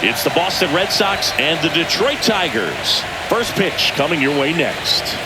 It's the Boston Red Sox and the Detroit Tigers. First pitch coming your way next.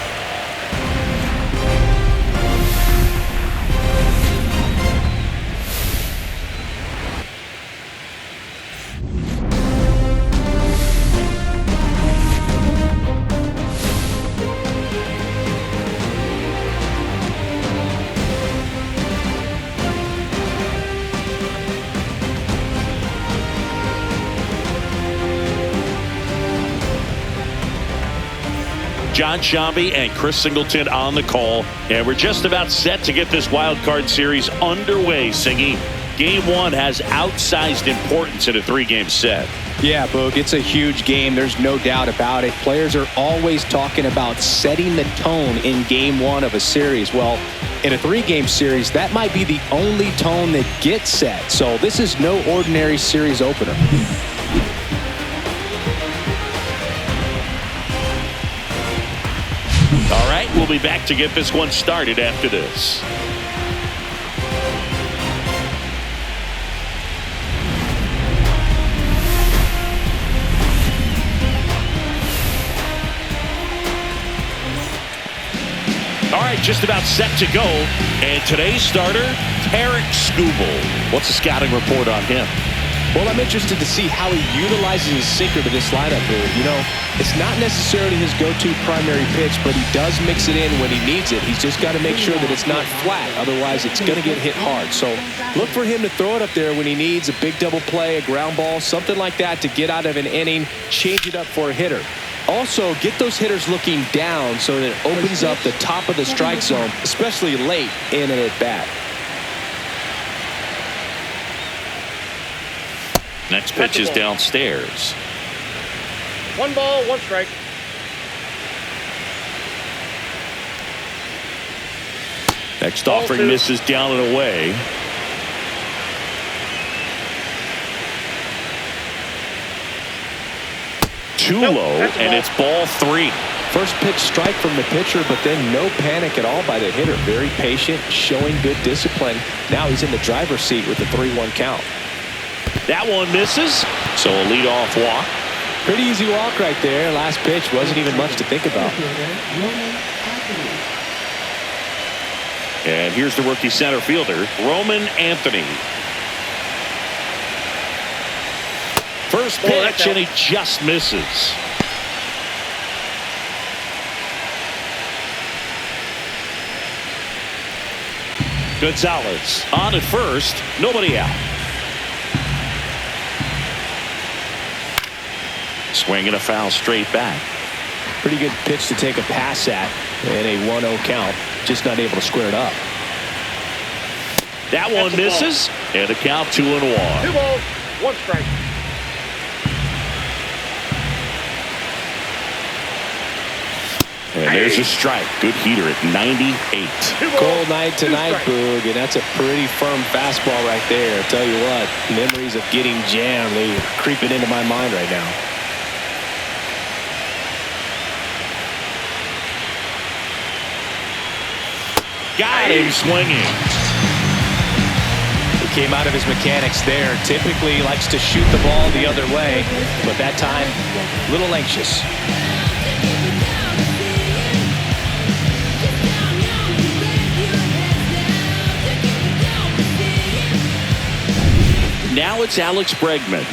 John Shambi and Chris Singleton on the call, and we're just about set to get this wild card series underway. Singy, game one has outsized importance in a three-game set. Yeah, Boog, it's a huge game. There's no doubt about it. Players are always talking about setting the tone in game one of a series. Well, in a three-game series, that might be the only tone that gets set. So this is no ordinary series opener. All right, we'll be back to get this one started after this. All right, just about set to go. And today's starter, Tarek Skubal. What's the scouting report on him? Well, I'm interested to see how he utilizes his sinker to this lineup, Boog. You know, it's not necessarily his go-to primary pitch, but he does mix it in when he needs it. He's just got to make sure that it's not flat. Otherwise, it's going to get hit hard. So look for him to throw it up there when he needs a big double play, a ground ball, something like that to get out of an inning, change it up for a hitter. Also, get those hitters looking down so that it opens up the top of the strike zone, especially late in an at-bat. Next pitch is downstairs. 1 ball, 1 strike. Next offering misses down and away. Too low, and it's ball 3. First pitch strike from the pitcher, but then no panic at all by the hitter. Very patient, showing good discipline. Now he's in the driver's seat with the 3-1 count. That one misses, so a leadoff walk. Pretty easy walk right there. Last pitch wasn't even much to think about. And here's the rookie center fielder, Roman Anthony. First pitch, and he just misses. Gonzalez on at first, nobody out. Swing and a foul straight back. Pretty good pitch to take a pass at in a 1-0 count. Just not able to square it up. That one misses, and a count 2-1. 2 balls, 1 strike. And there's a strike. Good heater at 98. Cold night tonight, Boog, and that's a pretty firm fastball right there. I tell you what, memories of getting jammed, they are creeping into my mind right now. Got him swinging. He came out of his mechanics there. Typically likes to shoot the ball the other way, but that time, a little anxious. Now it's Alex Bregman.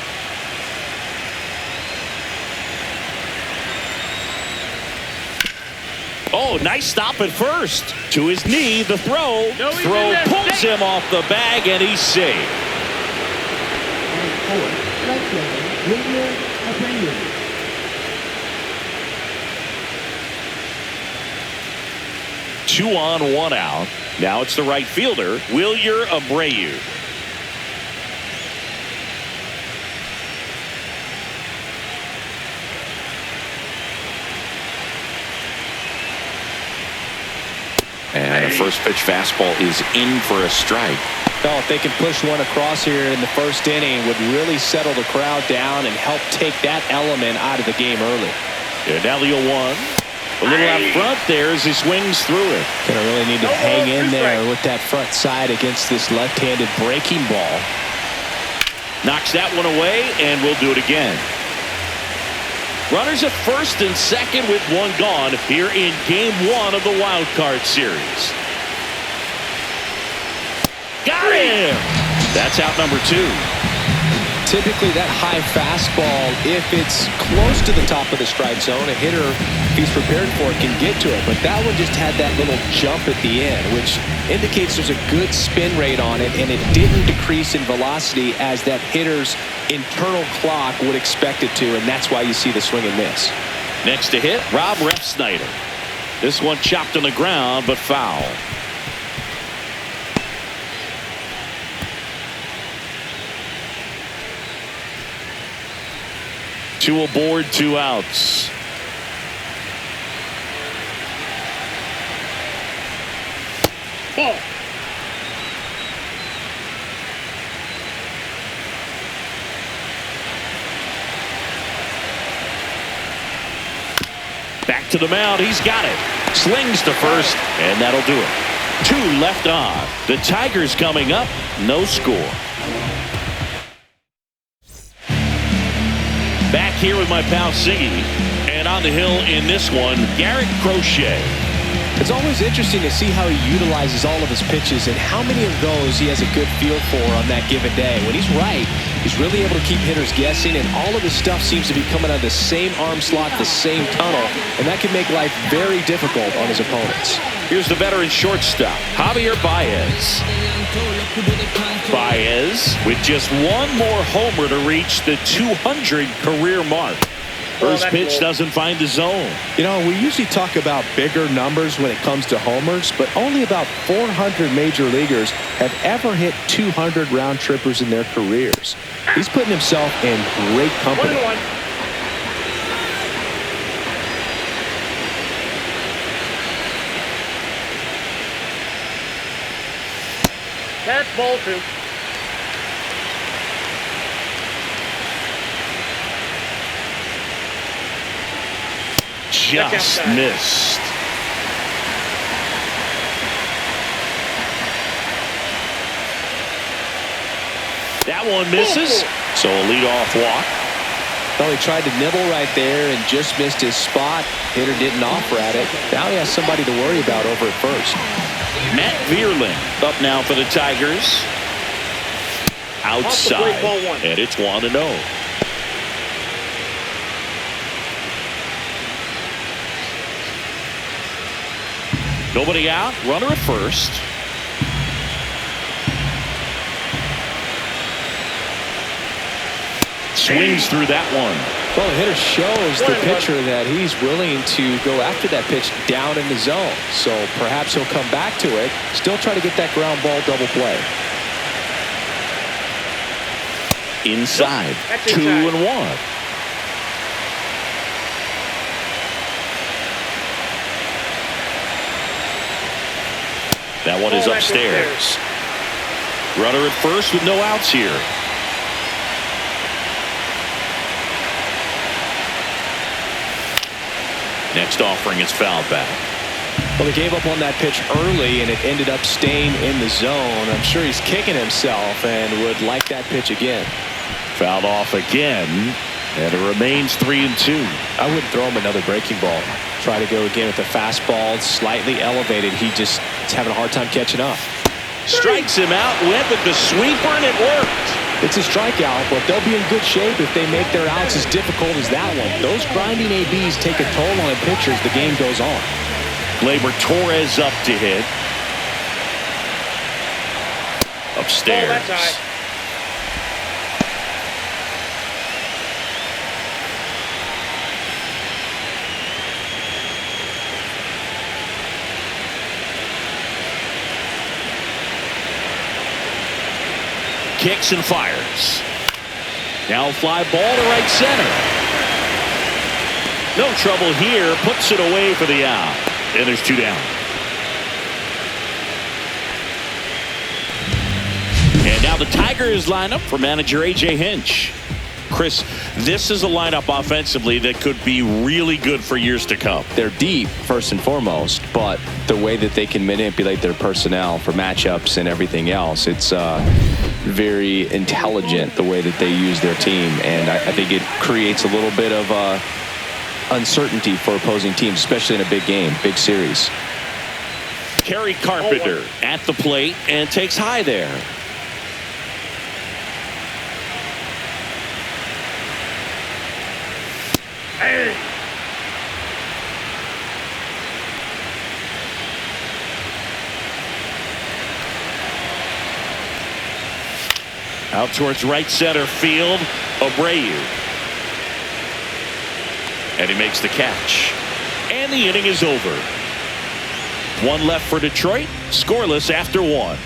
Oh, nice stop at first. To his knee, the throw. Throw pulls him off the bag, and he's safe. 2 on, 1 out. Now it's the right fielder, Wilyer Abreu. And a first pitch fastball is in for a strike. Oh, if they can push one across here in the first inning, would really settle the crowd down and help take that element out of the game early. And now the 0-1. A little out front there as he swings through it. Gonna really need to hang in there with that front side against this left-handed breaking ball. Knocks that one away, and we'll do it again. Runners at first and second with one gone here in Game 1 of the Wild Card Series. Got him! That's out number 2. Typically that high fastball, if it's close to the top of the strike zone, a hitter, if he's prepared for it, can get to it. But that one just had that little jump at the end, which indicates there's a good spin rate on it, and it didn't decrease in velocity as that hitter's internal clock would expect it to, and that's why you see the swing and miss. Next to hit, Rob Refsnyder. This one chopped on the ground, but foul. Two aboard, 2 outs. Ball. Back to the mound. He's got it. Slings to first, and that'll do it. 2 left on. The Tigers coming up. No score. Back here with my pal Siggy, and on the hill in this one, Garrett Crochet. It's always interesting to see how he utilizes all of his pitches and how many of those he has a good feel for on that given day. When he's right, he's really able to keep hitters guessing, and all of his stuff seems to be coming out of the same arm slot, the same tunnel, and that can make life very difficult on his opponents. Here's the veteran shortstop, Javier Baez. Baez with just one more homer to reach the 200 career mark. First pitch doesn't find the zone. You know, we usually talk about bigger numbers when it comes to homers, but only about 400 major leaguers have ever hit 200 round trippers in their careers. He's putting himself in great company. 1-1. That's ball 2. Just missed. That one misses. So a leadoff walk. Well, he tried to nibble right there and just missed his spot. Hitter didn't offer at it. Now he has somebody to worry about over at first. Matt Vierling up now for the Tigers. Outside. And it's 1-0. Nobody out. Runner at first. Swings through that one. Well, the hitter shows the pitcher that he's willing to go after that pitch down in the zone. So perhaps he'll come back to it. Still try to get that ground ball double play. Inside. 2-1. That one is upstairs. Runner at first with no outs here. Next offering is fouled back. Well, he gave up on that pitch early, and it ended up staying in the zone. I'm sure he's kicking himself and would like that pitch again. Fouled off again, and it remains 3-2. I wouldn't throw him another breaking ball. Try to go again with the fastball, slightly elevated. He just is having a hard time catching up. Strikes him out, went with the sweeper, and it worked. It's a strikeout, but they'll be in good shape if they make their outs as difficult as that one. Those grinding ABs take a toll on a pitcher as the game goes on. Gleyber Torres up to hit. Upstairs. Oh, that's high. Kicks and fires. Now fly ball to right center. No trouble here. Puts it away for the out. And there's 2 down. And now the Tigers line up for manager A.J. Hinch. Chris, this is a lineup offensively that could be really good for years to come. They're deep, first and foremost, but the way that they can manipulate their personnel for matchups and everything else, it's very intelligent the way that they use their team, and I think it creates a little bit of uncertainty for opposing teams, especially in a big game, big series. Kerry Carpenter at the plate and takes high there. Hey. Out towards right center field, Abreu. And he makes the catch. And the inning is over. One left for Detroit, scoreless after one.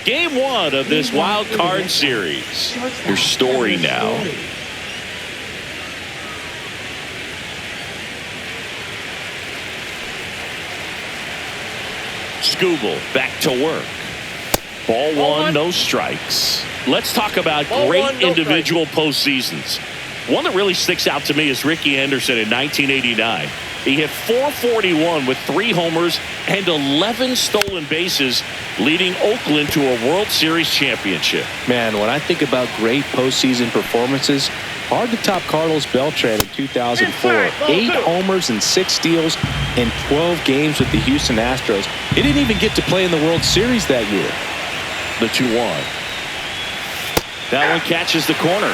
Game one of this wild card series. Your story now. Skubal back to work. Ball one, no strikes. Let's talk about great individual postseasons. One that really sticks out to me is Ricky Henderson in 1989. He hit .441 with 3 homers and 11 stolen bases, leading Oakland to a World Series championship. Man, when I think about great postseason performances, hard to top Carlos Beltran in 2004. 8 homers and 6 steals in 12 games with the Houston Astros. He didn't even get to play in the World Series that year. The 2-1. That one catches the corner.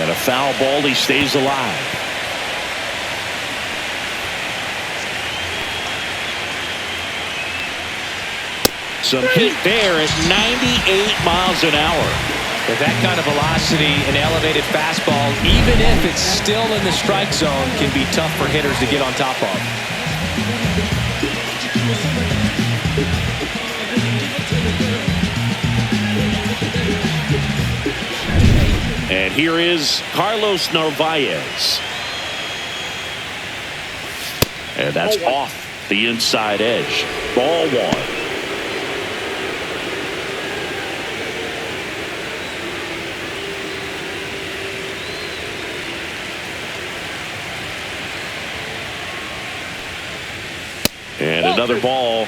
And a foul ball, he stays alive. Some heat there at 98 miles an hour. With that kind of velocity and elevated fastball, even if it's still in the strike zone, can be tough for hitters to get on top of. And here is Carlos Narvaez. And that's off the inside edge. Ball one. And another ball.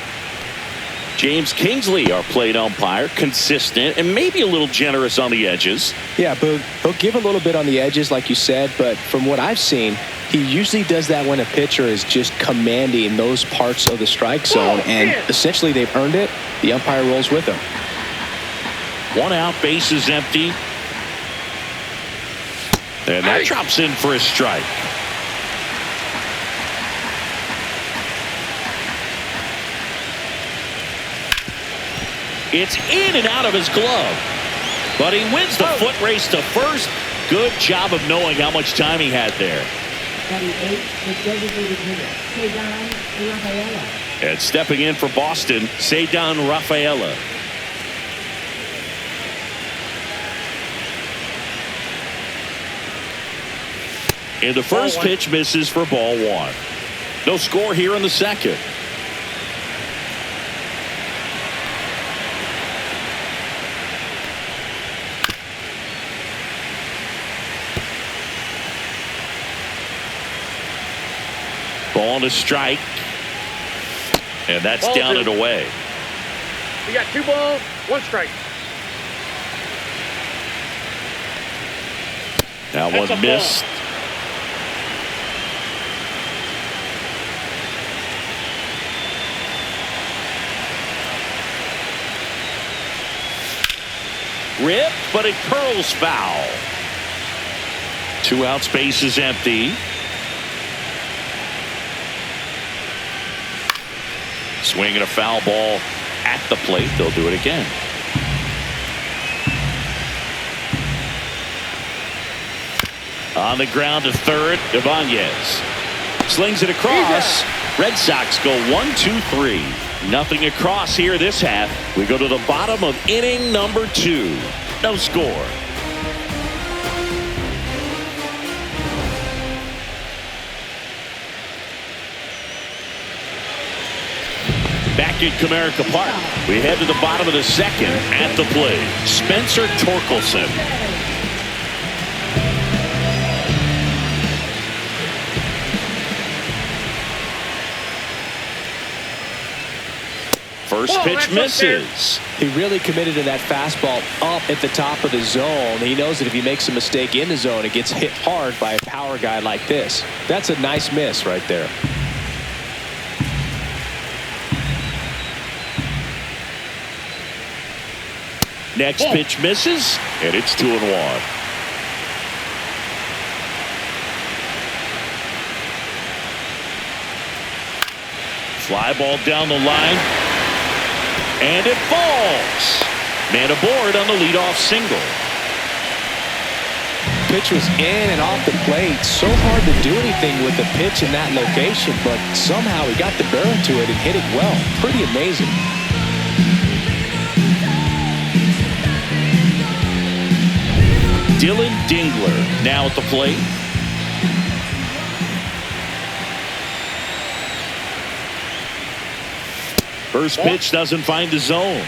James Kingsley, our plate umpire, consistent and maybe a little generous on the edges. Yeah, but he'll give a little bit on the edges, like you said, but from what I've seen, he usually does that when a pitcher is just commanding those parts of the strike zone, and essentially they've earned it. The umpire rolls with them. 1 out, base is empty. And that drops in for a strike. It's in and out of his glove. But he wins the foot race to first. Good job of knowing how much time he had there. And stepping in for Boston, Ceddanne Rafaela. And the first pitch misses for ball one. No score here in the second. Ball to strike. And that's Ball down two. and away. You got 2 balls, 1 strike. Now That's one a missed. Rip, but it curls foul. 2 out, space is empty. Swinging a foul ball at the plate. They'll do it again. On the ground to third, Ibanez slings it across. Red Sox go 1-2-3. Nothing across here this half. We go to the bottom of inning number 2. No score. Back at Comerica Park. We head to the bottom of the second. At the plate, Spencer Torkelson. First pitch misses. He really committed to that fastball up at the top of the zone. He knows that if he makes a mistake in the zone, it gets hit hard by a power guy like this. That's a nice miss right there. Next pitch misses, and it's 2-1. Fly ball down the line, and it falls. Man aboard on the leadoff single. Pitch was in and off the plate. So hard to do anything with the pitch in that location, but somehow he got the barrel to it and hit it well. Pretty amazing. Dylan Dingler now at the plate. First pitch doesn't find the zone.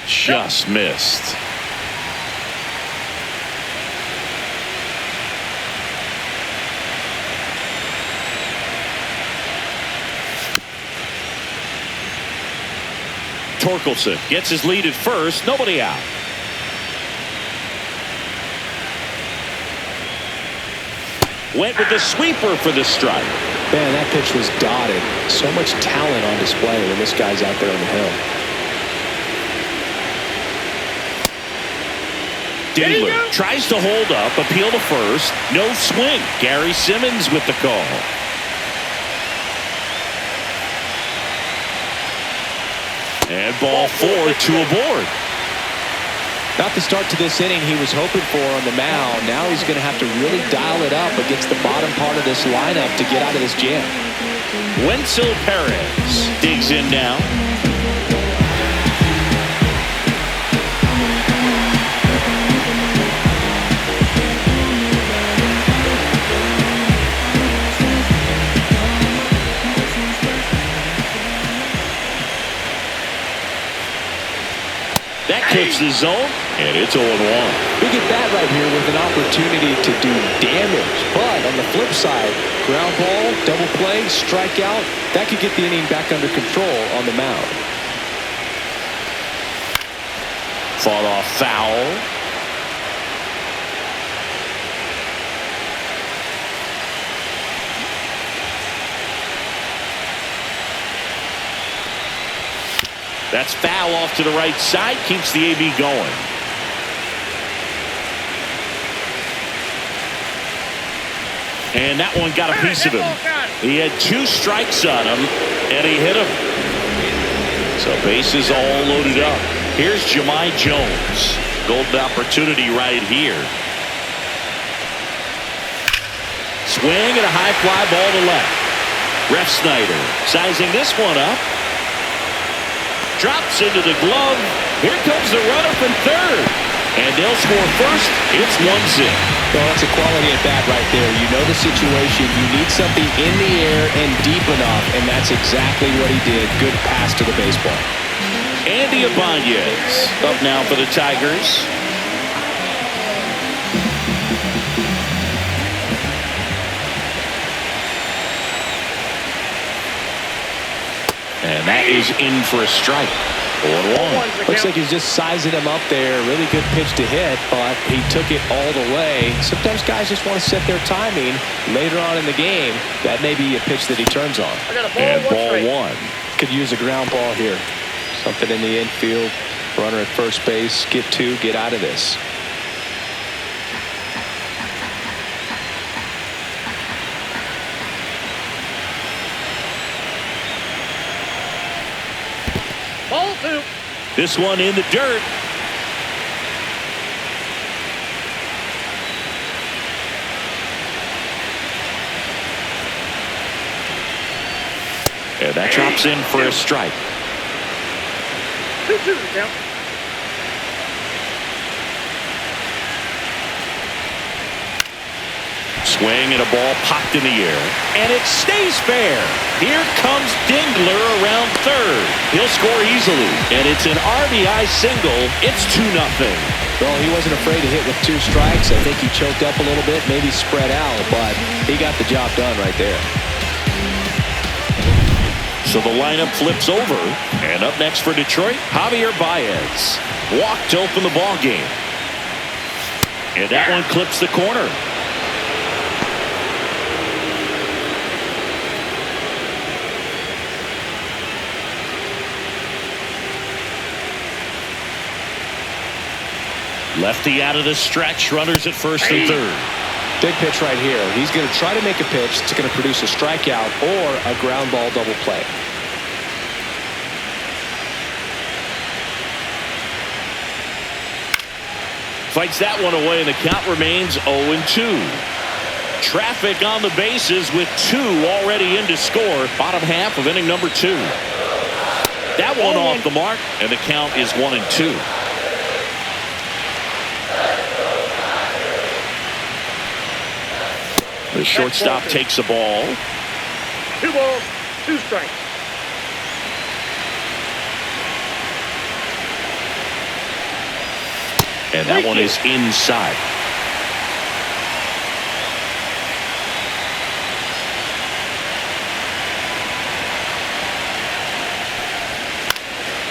Just missed. Torkelson gets his lead at first. Nobody out. Went with the sweeper for the strike. Man, that pitch was dotted. So much talent on display when this guy's out there on the hill. Dingler tries to hold up, appeal to first. No swing. Gary Simmons with the call. And ball 4, 2 aboard. Not the start to this inning he was hoping for on the mound. Now he's going to have to really dial it up against the bottom part of this lineup to get out of this jam. Wenzel Perez digs in now. That clips the zone, and it's 0-1. Big at bat right here with an opportunity to do damage. But on the flip side, ground ball, double play, strikeout, that could get the inning back under control on the mound. Fought off foul. That's foul off to the right side. Keeps the AB going. And that one got a piece of him. He had 2 strikes on him, and he hit him. So bases all loaded up. Here's Jahmai Jones. Golden opportunity right here. Swing and a high fly ball to left. Ref Snyder sizing this one up. Drops into the glove. Here comes the runner from third. And they'll score first. It's 1-0. Well, that's a quality at bat right there. You know the situation. You need something in the air and deep enough, and that's exactly what he did. Good pass to the baseball. Andy Ibanez up now for the Tigers. And that is in for a strike. 0-1. Looks like he's just sizing him up there. Really good pitch to hit, but he took it all the way. Sometimes guys just want to set their timing later on in the game. That may be a pitch that he turns on. And ball 1. Could use a ground ball here. Something in the infield. Runner at first base. Get 2. Get out of this. Ball 2. This one in the dirt. And that drops in for a strike. 2-2 the count. Swing and a ball popped in the air. And it stays fair. Here comes Dingler around third. He'll score easily. And it's an RBI single. It's 2-0. Well, he wasn't afraid to hit with 2 strikes. I think he choked up a little bit, maybe spread out, but he got the job done right there. So the lineup flips over. And up next for Detroit, Javier Baez. Walked to open the ball game. And that one clips the corner. Lefty out of the stretch, runners at first and third. Big pitch right here. He's going to try to make a pitch that's going to produce a strikeout or a ground ball double play. Fights that one away, and the count remains 0-2. Traffic on the bases with 2 already in to score. Bottom half of inning number 2. That one off the mark, and the count is 1-2. The shortstop takes a ball. 2 balls, 2 strikes. And that one is inside.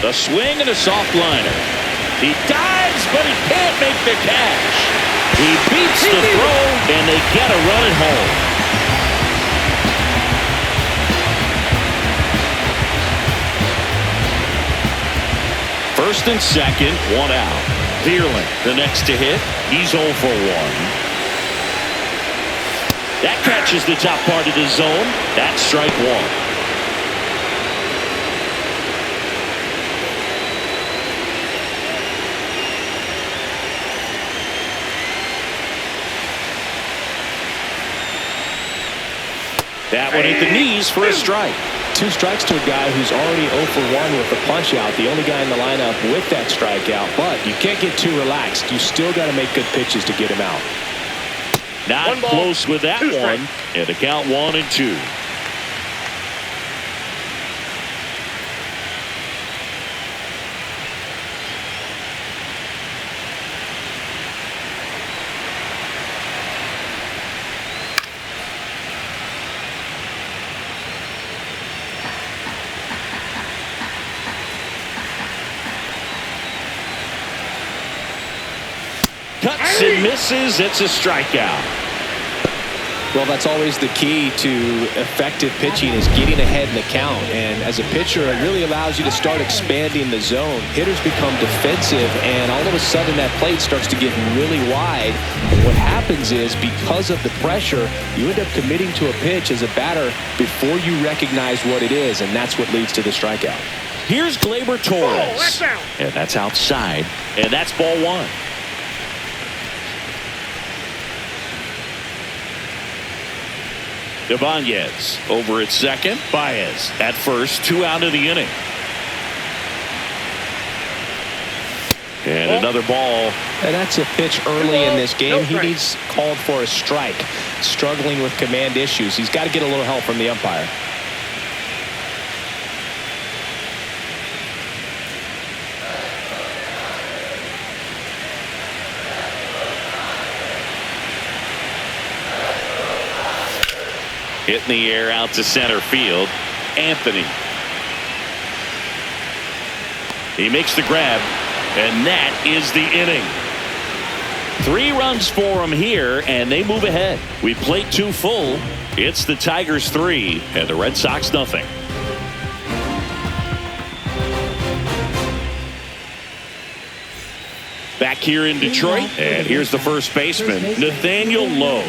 The swing and a soft liner. He dives, but he can't make the catch. He beats the throw, and they get a run at home. First and second, 1 out. Dearling, the next to hit. He's 0 for 1. That catches the top part of the zone. That's strike 1. That one at the knees for a strike. 2 strikes to a guy who's already 0 for 1 with the punch out. The only guy in the lineup with that strikeout. But you can't get too relaxed. You still got to make good pitches to get him out. Not close with that one. And the count 1-2. Cuts and misses. It's a strikeout. Well, that's always the key to effective pitching, is getting ahead in the count. And as a pitcher, it really allows you to start expanding the zone. Hitters become defensive, and all of a sudden that plate starts to get really wide. And what happens is, because of the pressure, you end up committing to a pitch as a batter before you recognize what it is, and that's what leads to the strikeout. Here's Gleyber Torres. And that's outside, and that's ball 1. Ibanez over at second. Baez at first. 2 out of the inning. And another ball. And that's a pitch early in this game. He needs called for a strike. Struggling with command issues. He's got to get a little help from the umpire. Hit in the air out to center field. Anthony. He makes the grab, and that is the inning. 3 runs for him here, and they move ahead. We played 2 full. It's the Tigers 3 and the Red Sox nothing. Back here in Detroit, and here's the first baseman, Nathaniel Lowe.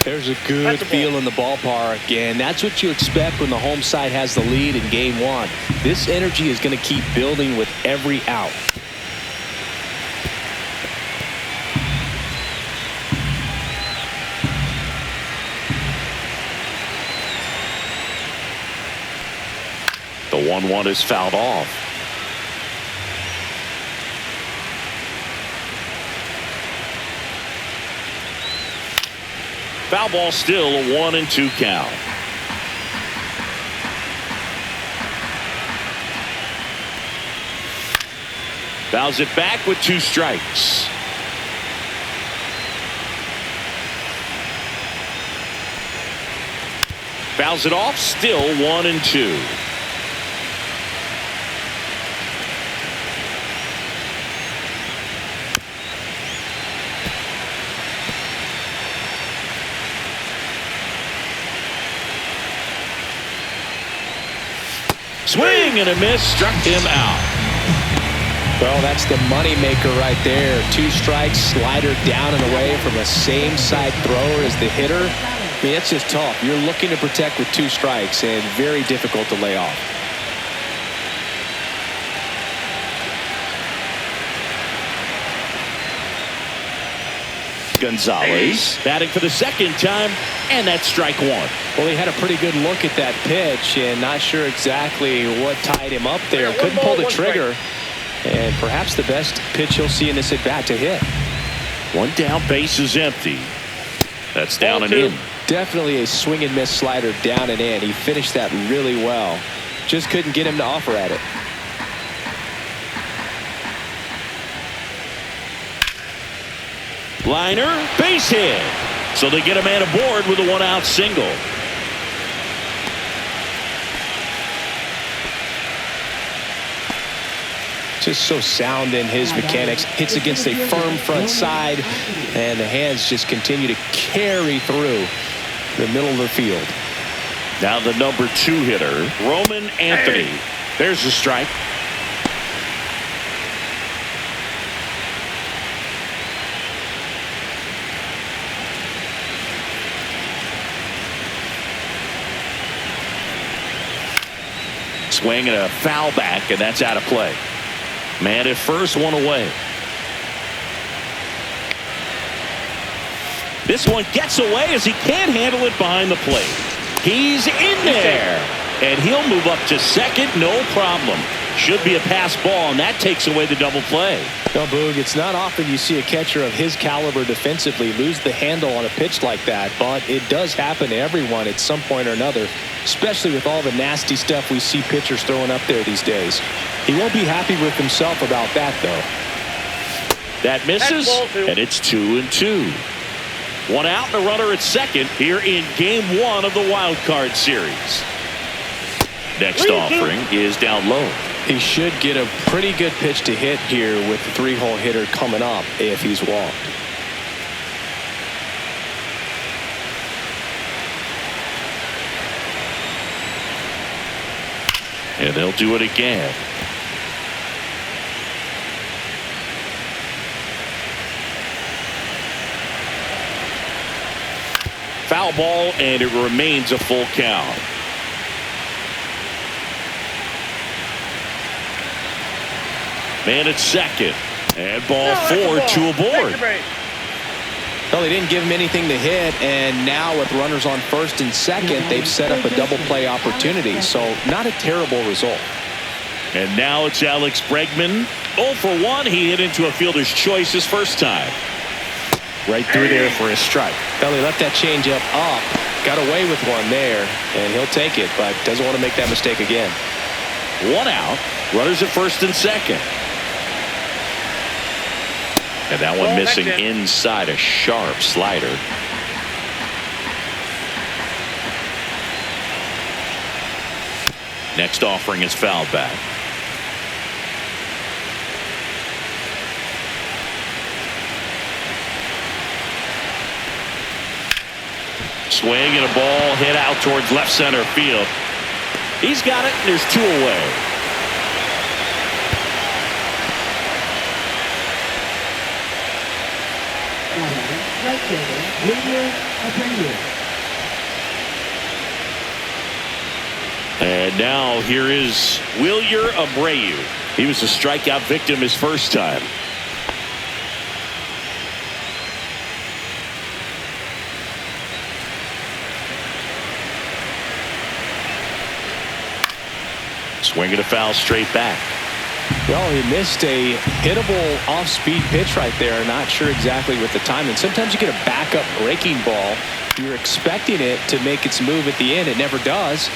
There's a good feel in the ballpark, and that's what you expect when the home side has the lead in game 1. This energy is going to keep building with every out. The 1-1 is fouled off. Foul ball, still a 1-2 count. Fouls it back with 2 strikes. Fouls it off, still 1-2. Swing and a miss, struck him out. Well, that's the money maker right there. 2 strikes, slider down and away from a same side thrower as the hitter. I mean, it's just tough. You're looking to protect with 2 strikes and very difficult to lay off. Gonzalez batting for the second time, and that's strike 1. Well, he had a pretty good look at that pitch and not sure exactly what tied him up there. Couldn't pull the trigger, and perhaps the best pitch he'll see in this at bat to hit. 1 down, base is empty. That's down and in. Definitely a swing and miss slider down and in. He finished that really well. Just couldn't get him to offer at it. Liner, base hit. So they get a man aboard with a 1-out single. Just so sound in his mechanics. Hits against a firm front side, and the hands just continue to carry through the middle of the field. Now the number 2 hitter, Roman Anthony. There's the strike. Swing and a foul back, and that's out of play. Man at first, 1 away. This one gets away as he can't handle it behind the plate. He's in there, and he'll move up to second, no problem. Should be a pass ball, and that takes away the double play. No, Boog, it's not often you see a catcher of his caliber defensively lose the handle on a pitch like that, but it does happen to everyone at some point or another, especially with all the nasty stuff we see pitchers throwing up there these days. He won't be happy with himself about that, though. That misses, and it's 2-2. 1 out and a runner at second here in Game 1 of the Wild Card Series. Next offering is down low. He should get a pretty good pitch to hit here with the 3-hole hitter coming up if he's walked. And they'll do it again. Foul ball, and it remains a full count. Man at second, and ball 4, 2 aboard. Well, they didn't give him anything to hit, and now with runners on first and second, they've set up a double play opportunity, so not a terrible result. And now it's Alex Bregman. 0 for 1. He hit into a fielder's choice his first time. Right through there for a strike. Well, he left that changeup up, got away with one there, and he'll take it, but doesn't want to make that mistake again. 1 out. Runners at first and second. And that one missing inside, a sharp slider. Next offering is fouled back. Swing and a ball hit out towards left center field. He's got it, and there's 2 away. And now here is Wilyer Abreu. He was a strikeout victim his first time. Swing and a foul straight back. Well, he missed a hittable off-speed pitch right there. Not sure exactly what the timing. Sometimes you get a backup breaking ball. You're expecting it to make its move at the end. It never does,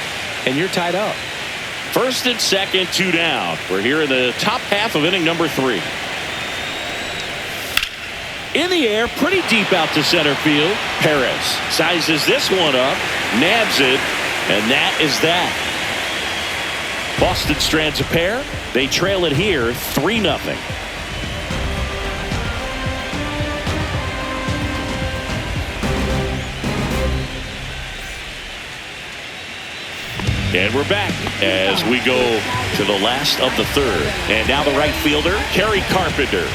and you're tied up. First and second, 2 down. We're here in the top half of inning number 3. In the air, pretty deep out to center field. Perez sizes this one up, nabs it, and that is that. Boston strands a pair. They trail it here 3-0. And we're back as we go to the last of the third. And now the right fielder, Kerry Carpenter.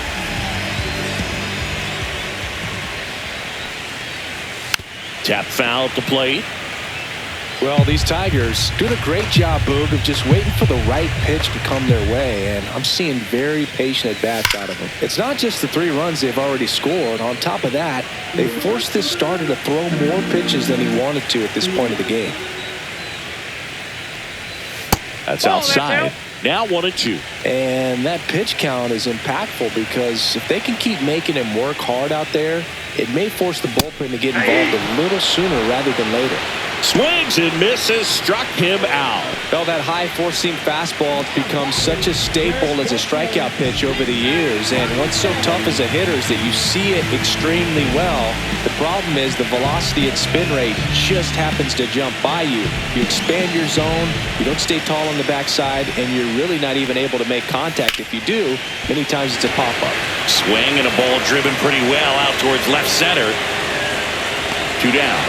Tap foul at the plate. Well, these Tigers doing a great job, Boog, of just waiting for the right pitch to come their way, and I'm seeing very patient at-bats out of them. It's not just the 3 runs they've already scored. On top of that, they forced this starter to throw more pitches than he wanted to at this point of the game. That's outside. Now 1-2. And that pitch count is impactful because if they can keep making him work hard out there, it may force the bullpen to get involved a little sooner rather than later. Swings and misses, struck him out. Well, that high four-seam fastball has become such a staple as a strikeout pitch over the years, and what's so tough as a hitter is that you see it extremely well. The problem is the velocity and spin rate just happens to jump by you. You expand your zone, you don't stay tall on the backside, and you're really not even able to make contact. If you do, many times it's a pop-up. Swing and a ball driven pretty well out towards left center. 2 down.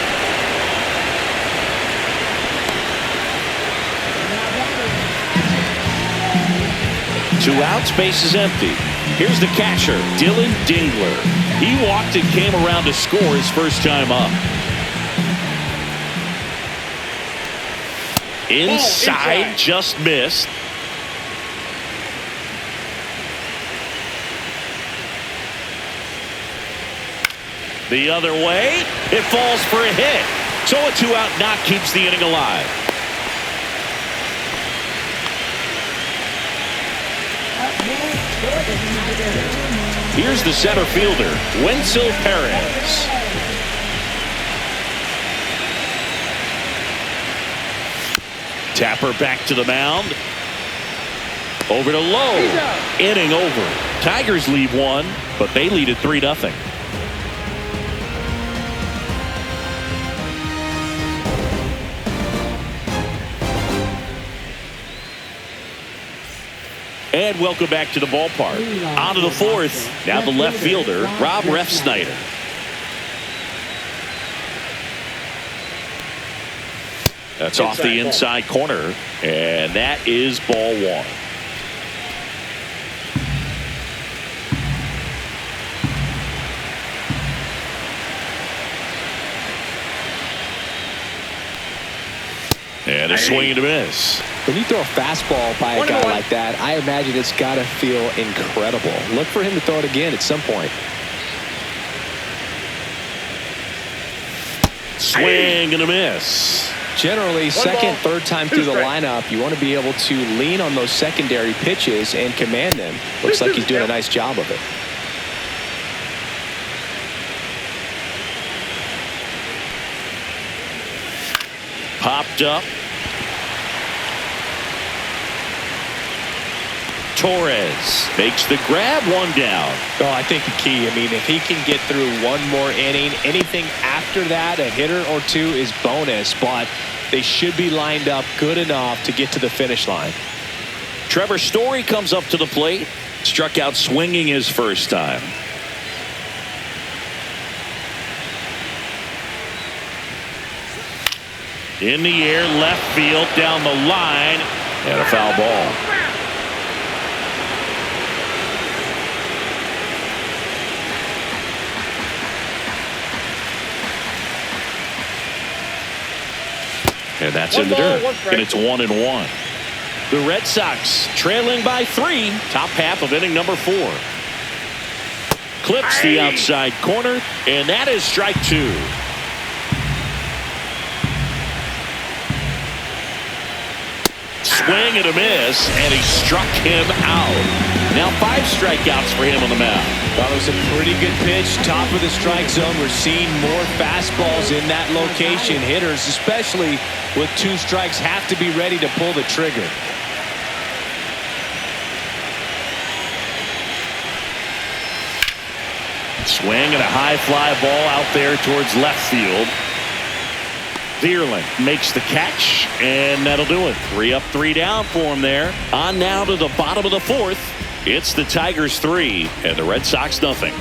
2 outs, base is empty. Here's the catcher, Dylan Dingler. He walked and came around to score his first time up. Inside, just missed. The other way, it falls for a hit. So a 2-out knock keeps the inning alive. Here's the center fielder, Wenzel Perez. Tapper back to the mound. Over to Lowe. Inning over. Tigers lead 1, but they lead at 3-0. And welcome back to the ballpark. On to the 4th. Now the left fielder, Rob Refsnyder. That's off the inside corner. And that is ball 1. And a swing and a miss. When you throw a fastball by a guy like that, I imagine it's got to feel incredible. Look for him to throw it again at some point. Swing and a miss. Generally, second, third time through the lineup, you want to be able to lean on those secondary pitches and command them. Looks like he's doing a nice job of it. Popped up. Torres makes the grab, 1 down. Oh, I think the key, I mean, if he can get through 1 more inning, anything after that, a hitter or 2 is bonus, but they should be lined up good enough to get to the finish line. Trevor Story comes up to the plate. Struck out swinging his first time. In the air, left field, down the line, and a foul ball. And that's in the dirt. And it's 1-1. The Red Sox trailing by 3. Top half of inning number 4. Clips the outside corner, and that is strike 2. swing and a miss, and he struck him out. Now 5 strikeouts for him on the mound. Well, it was a pretty good pitch, top of the strike zone. We're seeing more fastballs in that location. Hitters, especially with 2 strikes, have to be ready to pull the trigger. Swing and a high fly ball out there towards left field. Vierling makes the catch, and that'll do it. 3 up, 3 down for him there. On now to the bottom of the 4th. It's the Tigers 3 and the Red Sox nothing.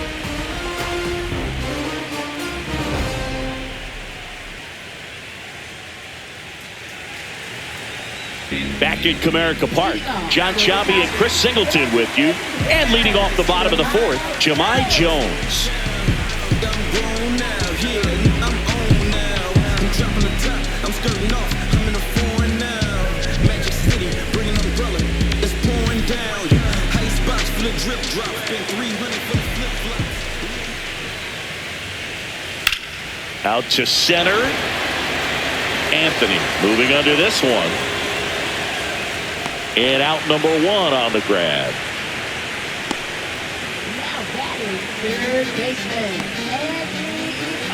Back in Comerica Park, John Sciambi and Chris Singleton with you. And leading off the bottom of the 4th, Jahmai Jones. Out to center. Anthony moving under this one. And out number 1 on the grab.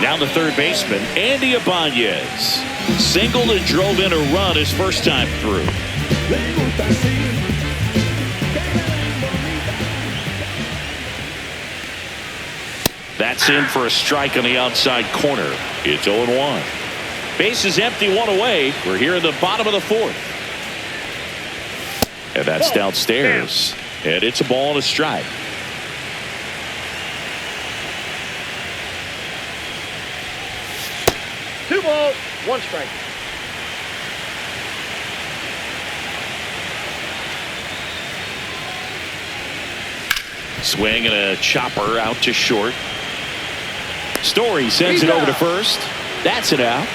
Now the third baseman, Andy Ibanez. Singled and drove in a run his first time through. That's in for a strike on the outside corner. It's 0-1. Base is empty, 1 away. We're here in the bottom of the 4th. And that's downstairs. And it's a ball and a strike. Two balls, 1 strike. Swing and a chopper out to short. Story sends it over to first. That's it out.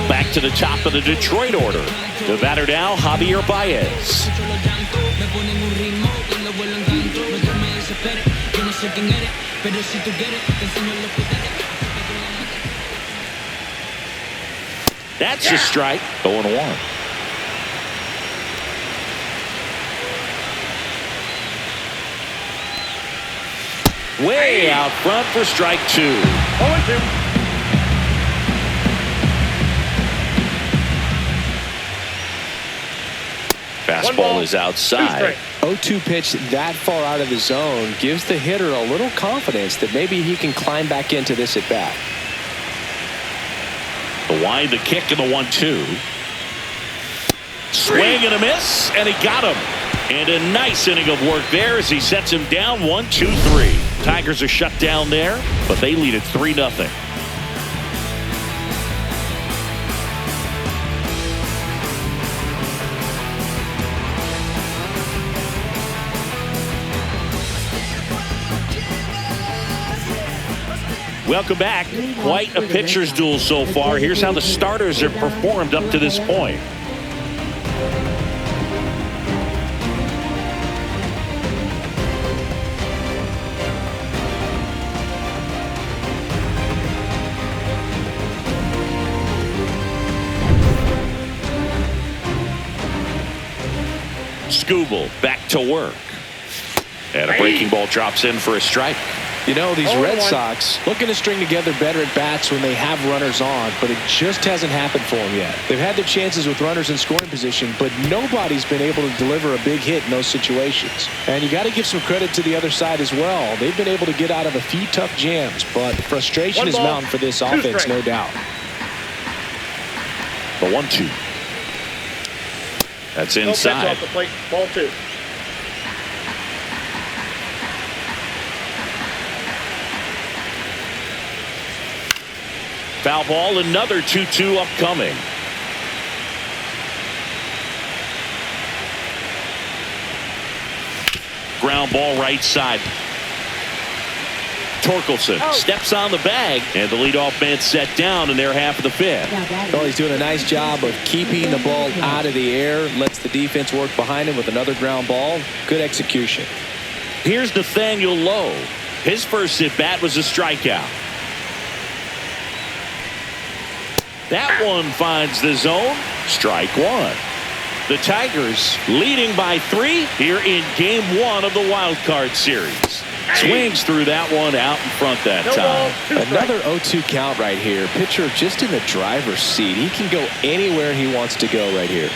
Back to the top of the Detroit order. The batter now, Javier Baez. That's a strike. 0-1. Way out front for strike 2. 0-2. Fastball is outside. 0-2 pitch that far out of the zone gives the hitter a little confidence that maybe he can climb back into this at bat. The wind, the kick, and the 1-2. Swing and a miss, and he got him. And a nice inning of work there as he sets him down 1-2-3. Tigers are shut down there, but they lead it 3-0. Welcome back. Quite a pitcher's duel so far. Here's how the starters have performed up to this point. Skubal back to work. And a breaking ball drops in for a strike. You know, these Red Sox looking to string together better at bats when they have runners on, but it just hasn't happened for them yet. They've had their chances with runners in scoring position, but nobody's been able to deliver a big hit in those situations. And you got to give some credit to the other side as well. They've been able to get out of a few tough jams, but frustration is mounting for this offense, no doubt. The 1-2. That's inside. No pitch off the plate. Ball 2. Foul ball, another 2-2 upcoming. Ground ball right side. Torkelson steps on the bag, and the leadoff man set down in their half of the 5th. Well, he's doing a nice job of keeping the ball out of the air, lets the defense work behind him with another ground ball. Good execution. Here's Nathaniel Lowe. His first at bat was a strikeout. That one finds the zone. Strike one. The Tigers leading by 3 here in game 1 of the wild card series. Swings through that one out in front that time. Another 0-2 count right here. Pitcher just in the driver's seat. He can go anywhere he wants to go right here.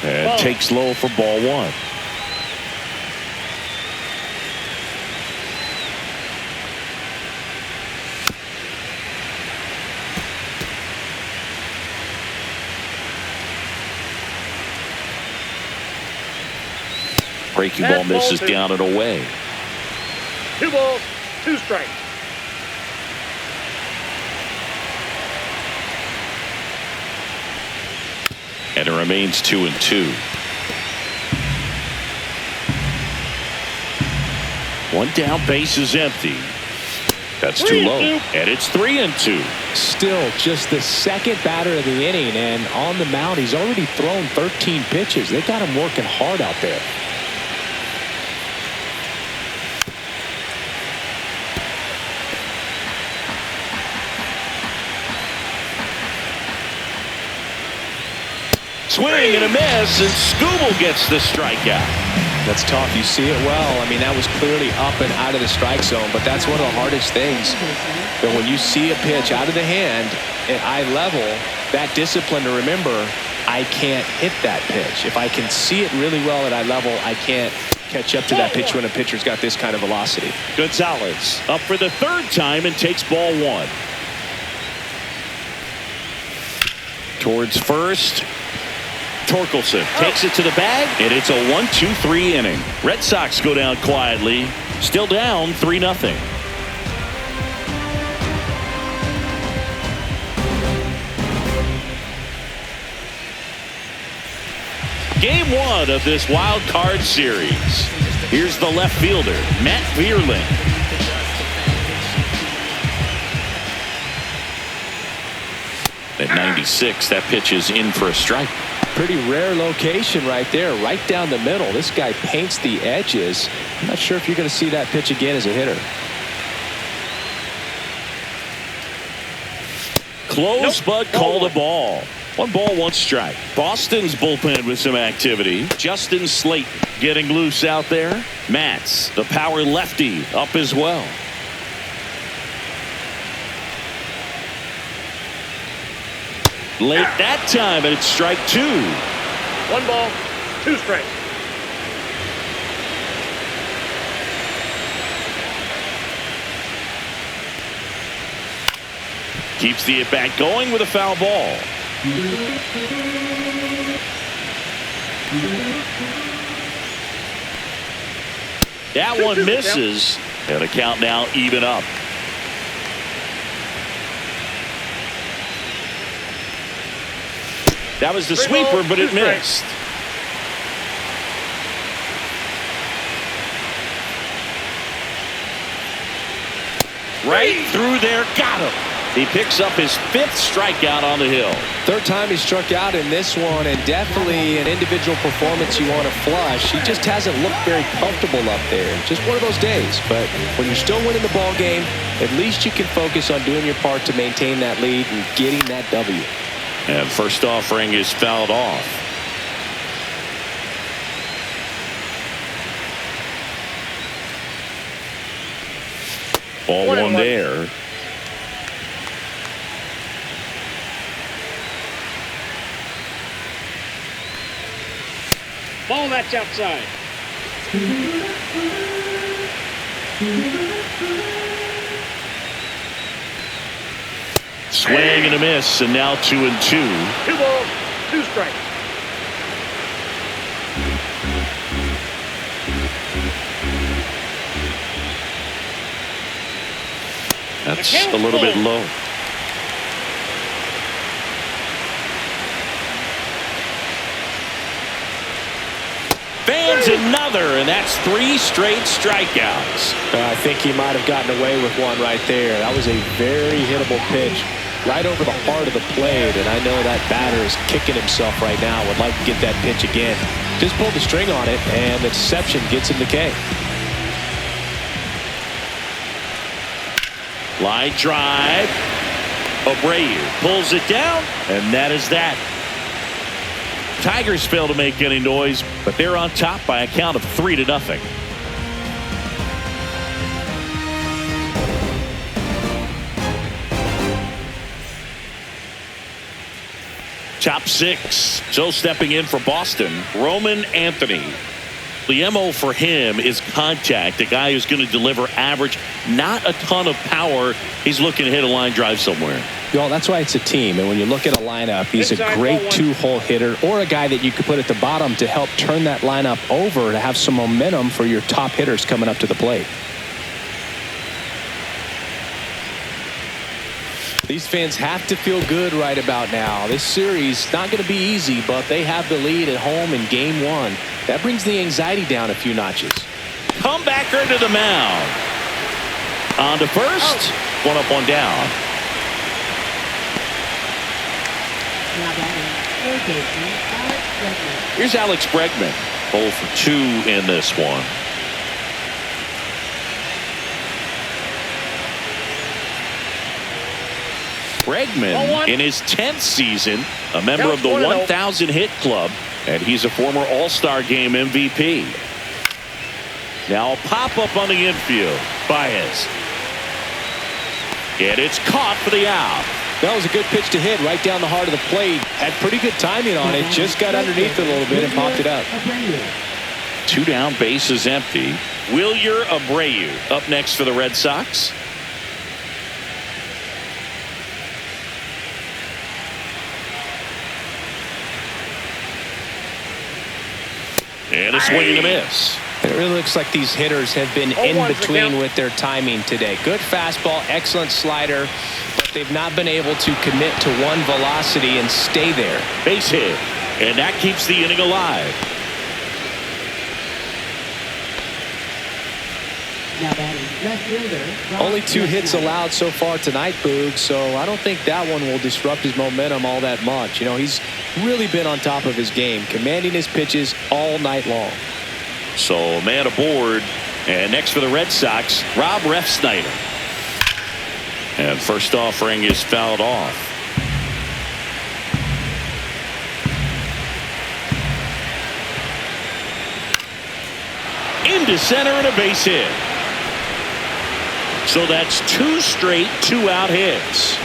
And takes low for ball 1. Breaking ball misses down and away. 2 balls, 2 strikes. And it remains 2-2. 1 down, base is empty. That's too low. And it's 3-2. Still just the second batter of the inning, and on the mound he's already thrown 13 pitches. They got him working hard out there. Swing and a miss, and Skubal gets the strikeout. That's tough. You see it well. I mean, that was clearly up and out of the strike zone, but that's one of the hardest things. But when you see a pitch out of the hand at eye level, that discipline to remember, I can't hit that pitch. If I can see it really well at eye level, I can't catch up to that pitch when a pitcher's got this kind of velocity. Gonzalez up for the 3rd time and takes ball 1. Towards first. Torkelson takes it to the bag, and it's a 1-2-3 inning. Red Sox go down quietly, still down 3-0. Game 1 of this wild card series. Here's the left fielder, Matt Vierling. At 96, that pitch is in for a strike. Pretty rare location right there, right down the middle. This guy paints the edges. I'm not sure if you're going to see that pitch again as a hitter. Close, but call the ball. 1 ball, 1 strike. Boston's bullpen with some activity. Justin Slayton getting loose out there. Matz, the power lefty, up as well. Late that time, and it's strike 2. 1 ball, 2 strikes. Keeps the at-bat going with a foul ball. That one misses, and the count now even up. That was the sweeper, but it missed. Right through there, got him. He picks up his 5th strikeout on the hill. 3rd time he struck out in this one, and definitely an individual performance you want to flush. He just hasn't looked very comfortable up there. Just one of those days. But when you're still winning the ball game, at least you can focus on doing your part to maintain that lead and getting that W. And first offering is fouled off. Ball 1 there. Ball, that's outside. Swing and a miss, and now 2-2. 2 balls, 2 strikes. That's a little bit low. Fans another, and that's 3 straight strikeouts. I think he might have gotten away with one right there. That was a very hittable pitch right over the heart of the plate, and I know that batter is kicking himself right now. Would like to get that pitch again. Just pulled the string on it, and the deception gets him the K. Line drive. Abreu pulls it down, and that is that. Tigers fail to make any noise, but they're on top by a count of 3-0. Top 6. So stepping in for Boston, Roman Anthony. The MO for him is contact. A guy who's going to deliver average, not a ton of power. He's looking to hit a line drive somewhere. Well, that's why it's a team. And when you look at a lineup, he's a great two-hole hitter, or a guy that you could put at the bottom to help turn that lineup over to have some momentum for your top hitters coming up to the plate. These fans have to feel good right about now. This series not going to be easy, but they have the lead at home in Game 1. That brings the anxiety down a few notches. Comebacker to the mound. On to first. One up, one down. Here's Alex Bregman. 0 for 2 in this one. Bregman in his 10th season, a member of the 1,000 hit club, and he's a former All-Star Game MVP. Now a pop-up on the infield. Baez. And it's caught for the out. That was a good pitch to hit right down the heart of the plate. Had pretty good timing on it. Just got underneath it a little bit and popped it up. 2 down, bases empty. Wilyer Abreu up next for the Red Sox. And a swing and a miss. It really looks like these hitters have been in between with their timing today. Good fastball, excellent slider, but they've not been able to commit to one velocity and stay there. Base hit, and that keeps the inning alive. Only 2 hits allowed so far tonight, Boog, so I don't think that one will disrupt his momentum all that much. You know, he's really been on top of his game, commanding his pitches all night long. So a man aboard, and next for the Red Sox, Rob Refsnyder. And first offering is fouled off. Into center and a base hit. So that's 2 straight 2-out hits.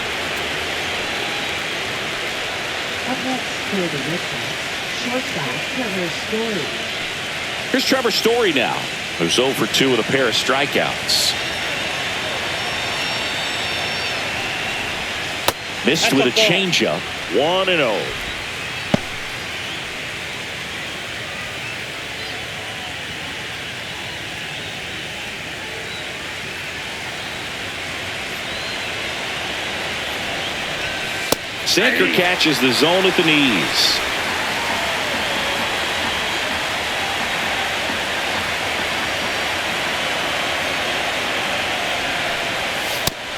Up next for the Red Sox, shortstop Trevor Story. Here's Trevor Story now, who's 0 for 2 with a pair of strikeouts. Missed with a changeup. 1-0. Sinker catches the zone at the knees.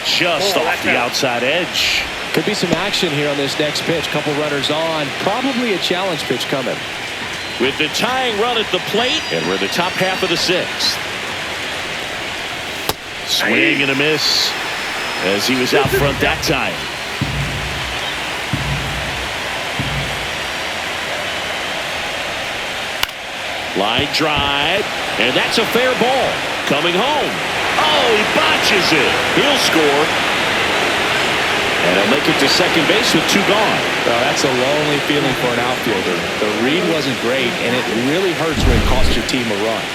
Just off the outside edge. Could be some action here on this next pitch. Couple runners on. Probably a challenge pitch coming. With the tying run at the plate, and we're the top half of the 6th. Swing and a miss as he was out front that time. Line drive, and that's a fair ball. Coming home. Oh, he botches it. He'll score. And he'll make it to second base with 2 gone. Well, that's a lonely feeling for an outfielder. The read wasn't great, and it really hurts when it costs your team a run.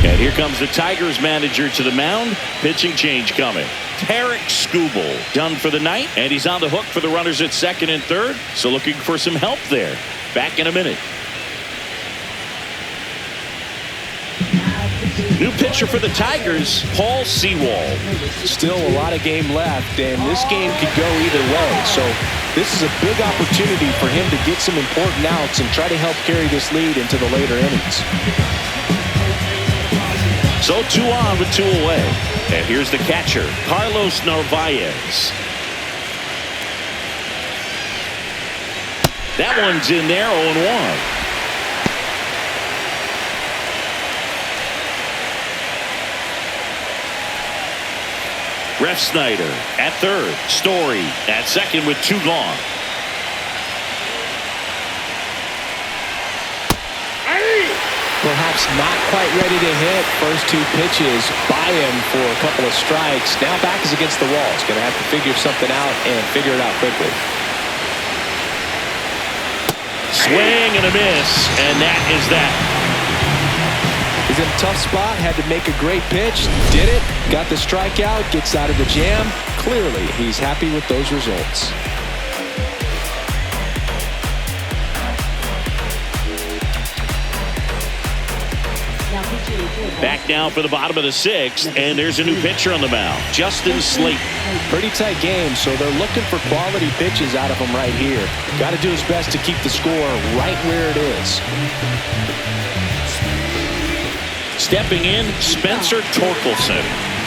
And here comes the Tigers manager to the mound. Pitching change coming. Tarek Skubal done for the night, and he's on the hook for the runners at second and third. So looking for some help there. Back in a minute. New pitcher for the Tigers, Paul Sewald. Still a lot of game left, and this game could go either way. So this is a big opportunity for him to get some important outs and try to help carry this lead into the later innings. So 2 on with 2 away. And here's the catcher, Carlos Narvaez. That one's in there, 0-1. Ref Snyder at third. Story at second with 2 gone. Perhaps not quite ready to hit. First 2 pitches by him for a couple of strikes. Now back is against the wall. He's going to have to figure something out and figure it out quickly. Swing and a miss, and that is that. He's in a tough spot, had to make a great pitch, did it, got the strikeout, gets out of the jam. Clearly, he's happy with those results. Back now for the bottom of the 6th, and there's a new pitcher on the mound, Justin Slayton. Pretty tight game, so they're looking for quality pitches out of him right here. Got to do his best to keep the score right where it is. Stepping in, Spencer Torkelson,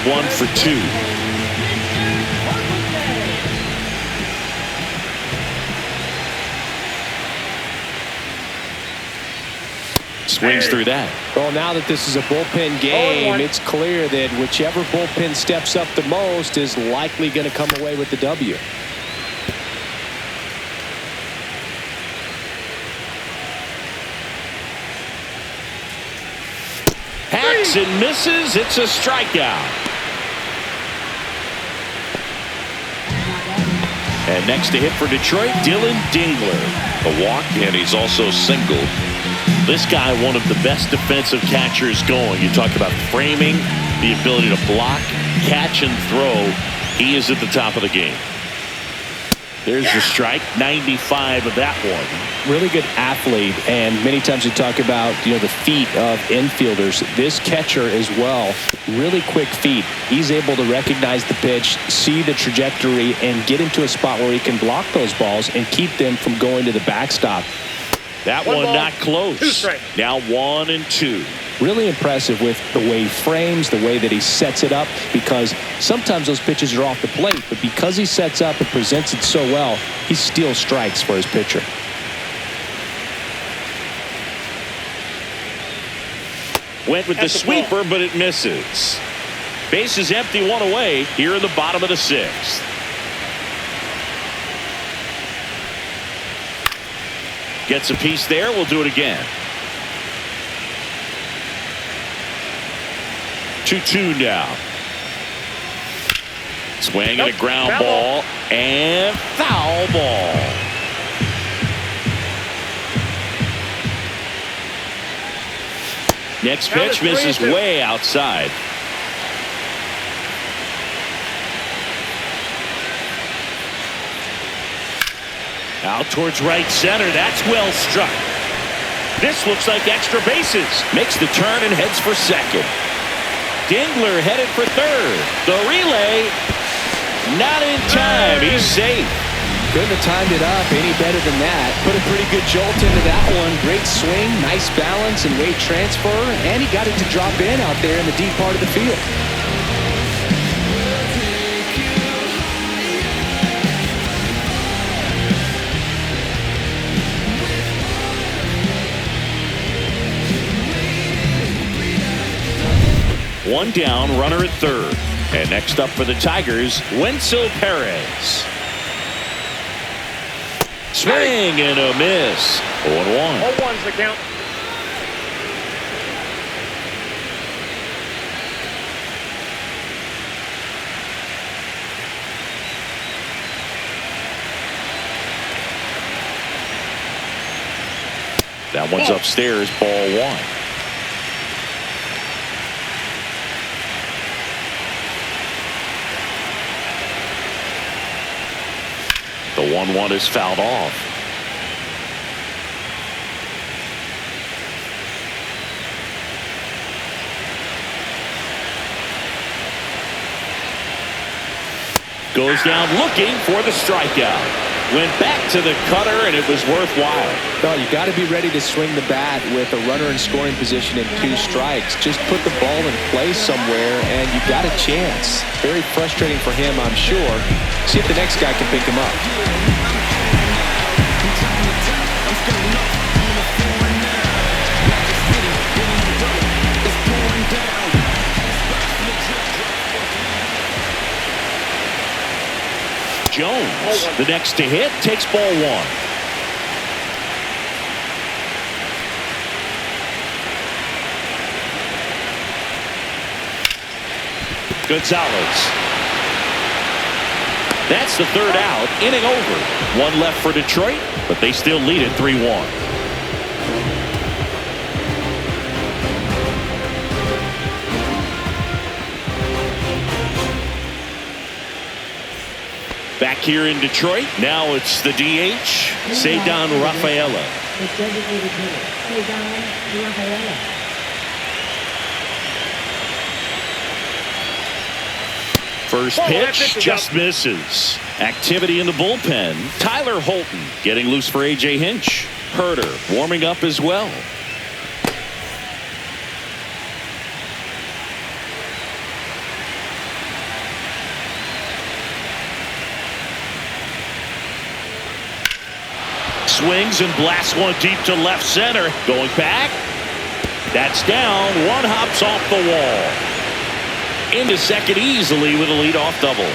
1 for 2. Swings through that. Well, now that this is a bullpen game, it's clear that whichever bullpen steps up the most is likely going to come away with the W. Hacks and misses. It's a strikeout. And next to hit for Detroit, Dylan Dingler. A walk, and he's also singled. This guy, one of the best defensive catchers going. You talk about framing, the ability to block, catch, and throw. He is at the top of the game. There's the strike, 95 of that one. Really good athlete, and many times we talk about, the feet of infielders. This catcher as well, really quick feet. He's able to recognize the pitch, see the trajectory, and get into a spot where he can block those balls and keep them from going to the backstop. That one not close. 2 strikes. Now 1 and 2. Really impressive with the way he frames, the way that he sets it up, because sometimes those pitches are off the plate, but because he sets up and presents it so well, he steals strikes for his pitcher. Went with the sweeper, but it misses. Base is empty, 1 away here in the bottom of the 6th. Gets a piece there. We'll do it again. 2-2 now. Swing and a ground ball and foul ball. Next pitch misses way outside. Out towards right center. That's well struck. This looks like extra bases. Makes the turn and heads for second. Dingler headed for third. The relay, not in time. He's safe. Couldn't have timed it up any better than that. Put a pretty good jolt into that one. Great swing, nice balance and weight transfer, and he got it to drop in out there in the deep part of the field. One down, runner at third. And next up for the Tigers, Wenzel Perez. Swing and a miss. 0-1. 0-1's the count. That one's upstairs, ball 1. The 1-1 is fouled off. Goes down looking for the strikeout. Went back to the cutter, and it was worthwhile. No, you got to be ready to swing the bat with a runner in scoring position and 2 strikes. Just put the ball in play somewhere, and you got a chance. Very frustrating for him, I'm sure. See if the next guy can pick him up. Jones, the next to hit, takes ball 1. Gonzalez. That's the 3rd out. Inning over. 1 left for Detroit, but they still lead it 3-1. Back here in Detroit, now it's the DH, Cedar Rafaela. The designated hitter, Cedar Rafaela. First pitch just misses. Activity in the bullpen. Tyler Holton getting loose for A.J. Hinch. Herder warming up as well. Swings and blasts one deep to left center. Going back. That's down. One hops off the wall. Into second easily with a leadoff double.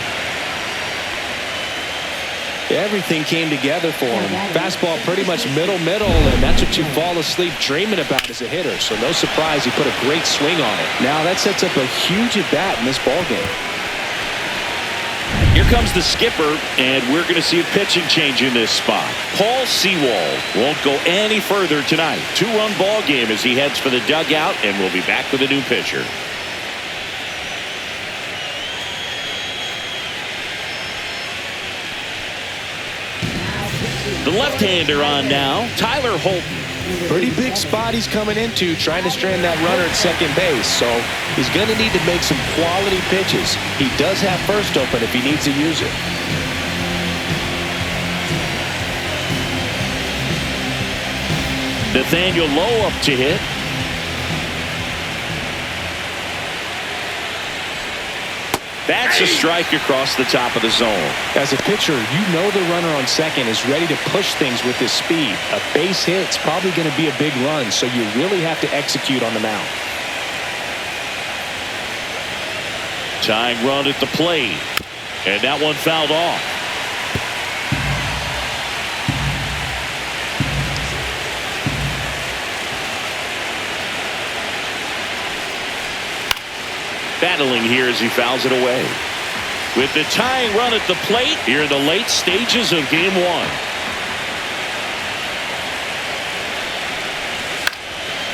Everything came together for him. Fastball pretty much middle, and that's what you fall asleep dreaming about as a hitter. So no surprise he put a great swing on it. Now that sets up a huge at-bat in this ballgame. Here comes the skipper, and we're going to see a pitching change in this spot. Paul Sewald won't go any further tonight. 2-run ball game as he heads for the dugout, and we'll be back with a new pitcher. The left-hander on now, Tyler Holton. Pretty big spot he's coming into, trying to strand that runner at second base. So he's going to need to make some quality pitches. He does have first open if he needs to use it. Nathaniel Lowe up to hit. That's a strike across the top of the zone. As a pitcher, you know the runner on second is ready to push things with his speed. A base hit's probably going to be a big run, so you really have to execute on the mound. Tying run at the plate. And that one fouled off. Battling here as he fouls it away. With the tying run at the plate here in the late stages of game 1.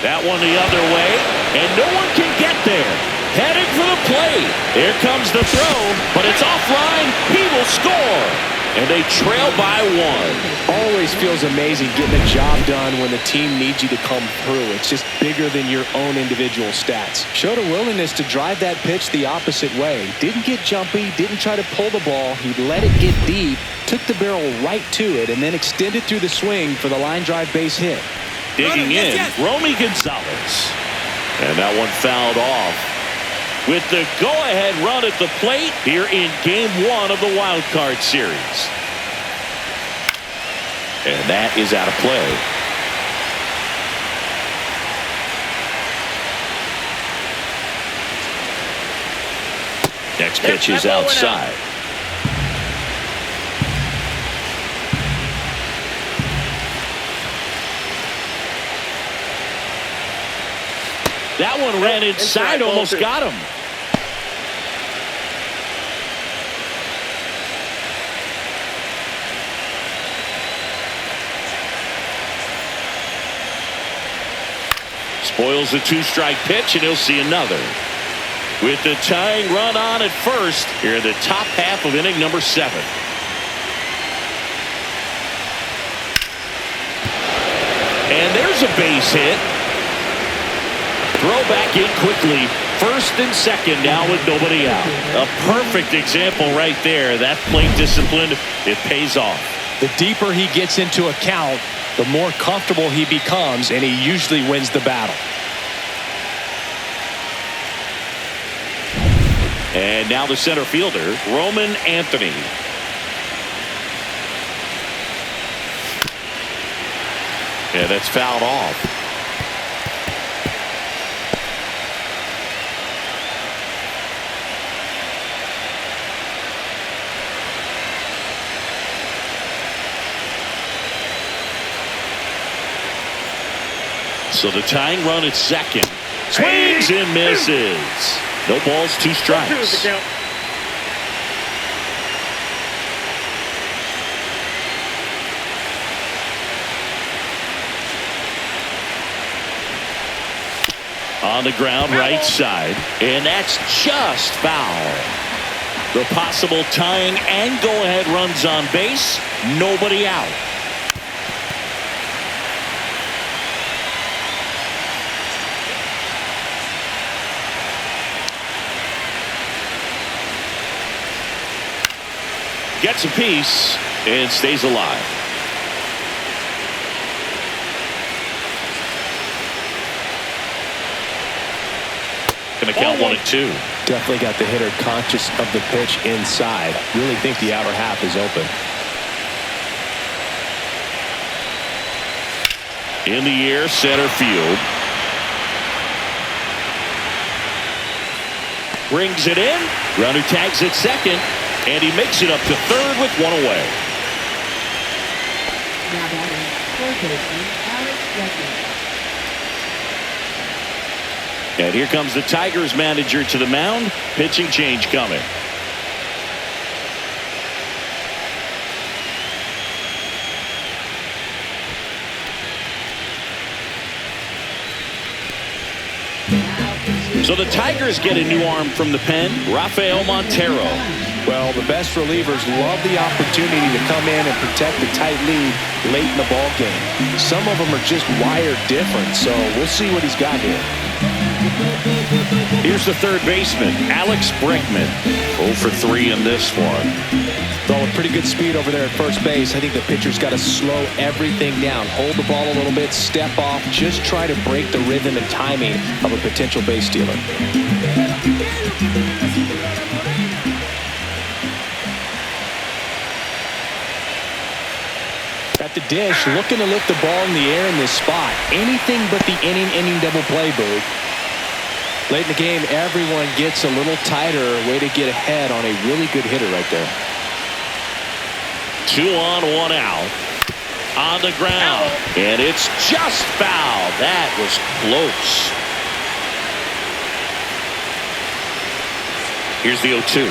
That one the other way, and no one can get there. Heading for the plate. Here comes the throw, but it's offline. He will score. And they trail by 1. Always feels amazing getting the job done when the team needs you to come through. It's just bigger than your own individual stats. Showed a willingness to drive that pitch the opposite way. Didn't get jumpy, didn't try to pull the ball. He let it get deep, took the barrel right to it, and then extended through the swing for the line drive base hit. Digging in, Romy Gonzalez. And that one fouled off. With the go-ahead run at the plate here in Game 1 of the Wildcard Series. And that is out of play. Next pitch is outside. That one ran inside, almost got him. Spoils the 2-strike pitch, and he'll see another. With the tying run on at first, here in the top half of inning number 7. And there's a base hit. Throw back in quickly. First and second now with nobody out. A perfect example right there. That plate discipline, it pays off. The deeper he gets into a count, the more comfortable he becomes, and he usually wins the battle. And now the center fielder, Roman Anthony. Yeah, that's fouled off. So the tying run at second. Swings and misses. No balls, 2 strikes. 2 is the count. On the ground, right side. And that's just foul. The possible tying and go-ahead runs on base. Nobody out. Gets a piece and stays alive. Going to count 1-2. Definitely got the hitter conscious of the pitch inside. Really think the outer half is open. In the air, center field. Brings it in. Runner tags at second. And he makes it up to third with 1 away. Now batting, third baseman, Alex Bregman. And here comes the Tigers manager to the mound. Pitching change coming. So the Tigers get a new arm from the pen, Rafael Montero. Well, the best relievers love the opportunity to come in and protect the tight lead late in the ball game. Some of them are just wired different, so we'll see what he's got here. Here's the third baseman, Alex Bregman. 0 for 3 in this one. Throwing pretty good speed over there at first base. I think the pitcher's got to slow everything down. Hold the ball a little bit, step off, just try to break the rhythm and timing of a potential base stealer. At the dish, looking to lift the ball in the air in this spot. Anything but the inning double play, Boog. Late in the game, everyone gets a little tighter. Way to get ahead on a really good hitter right there. 2 on, 1 out. On the ground. And it's just foul. That was close. Here's the 0-2.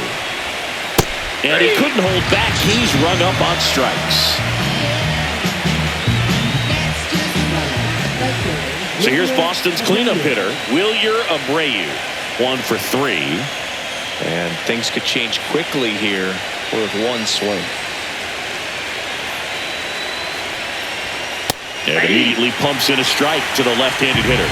And he couldn't hold back. He's rung up on strikes. So here's Boston's cleanup hitter, Wilyer Abreu. 1 for 3. And things could change quickly here with 1 swing. And immediately pumps in a strike to the left-handed hitter.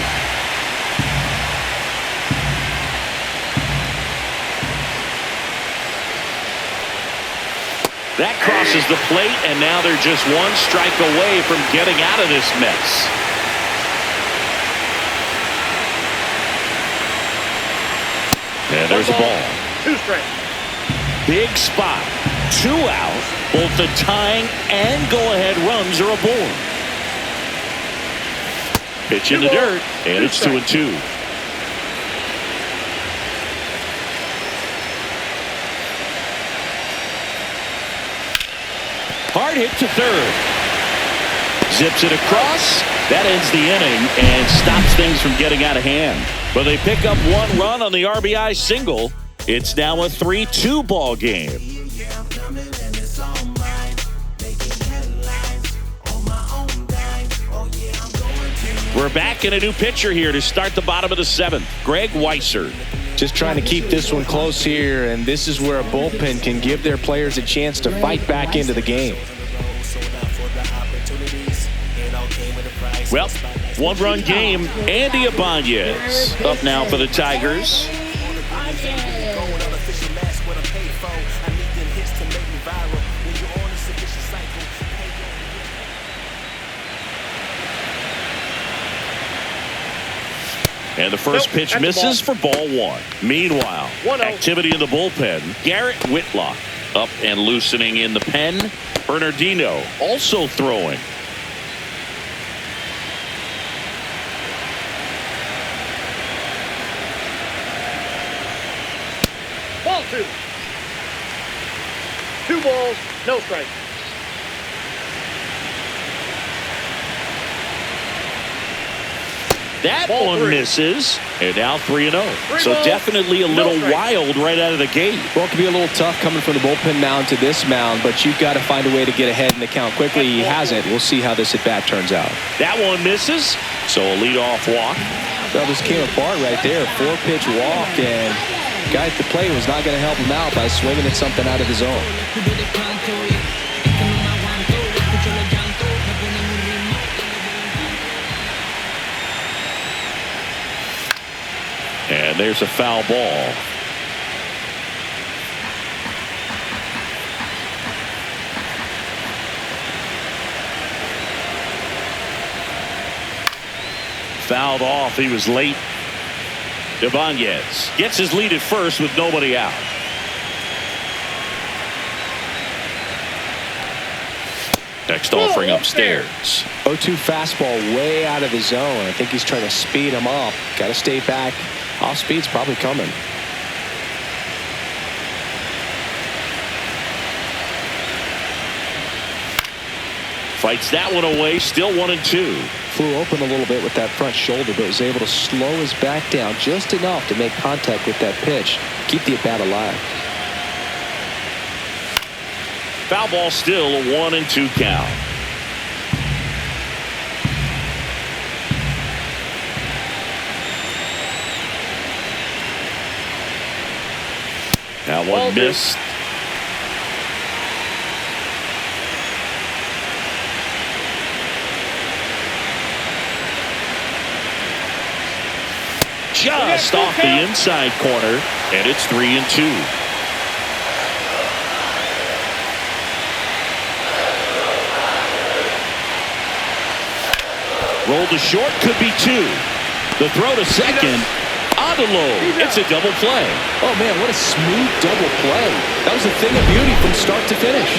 That crosses the plate, and now they're just 1 strike away from getting out of this mess. And there's a ball. 2 strikes. Big spot. 2 out. Both the tying and go-ahead runs are aboard. Pitch in the dirt, and it's 2-2. Hard hit to third. Zips it across. That ends the inning and stops things from getting out of hand. But they pick up 1 run on the RBI single. It's now a 3-2 ball game. We're back in a new pitcher here to start the bottom of the 7th. Greg Weissert. Just trying to keep this one close here, and this is where a bullpen can give their players a chance to fight back into the game. Well, 1-run game. Andy Ibanez up now for the Tigers. And the first pitch misses for ball one. Meanwhile, 1-0. activity in the bullpen. Garrett Whitlock up and loosening in the pen. Bernardino also throwing. Ball 2. 2 balls, no strikes. That Ball one 3. misses. And now 3-0. So balls, definitely a no little strikes. wild right out of the gate. Well, it can be a little tough coming from the bullpen mound to this mound, but you've got to find a way to get ahead in the count quickly. He hasn't. We'll see how this at bat turns out. That one misses. So a leadoff walk. Well, this came apart right there. 4-pitch walk, and the guy at the plate was not going to help him out by swinging at something out of his own. And there's a foul ball. Fouled off. He was late. Ibanez gets his lead at first with nobody out. Next offering upstairs. 0-2 fastball way out of the zone. I think he's trying to speed him up. Got to stay back. Off speed's probably coming. Fights that one away. Still 1-2. Flew open a little bit with that front shoulder, but was able to slow his back down just enough to make contact with that pitch. Keep the at-bat alive. Foul ball, still a 1-2 count. That one missed. Just off the inside corner, and it's 3-2. Roll to short, could be 2. The throw to second. Odelo. It's a double play. Oh, man, what a smooth double play. That was a thing of beauty from start to finish.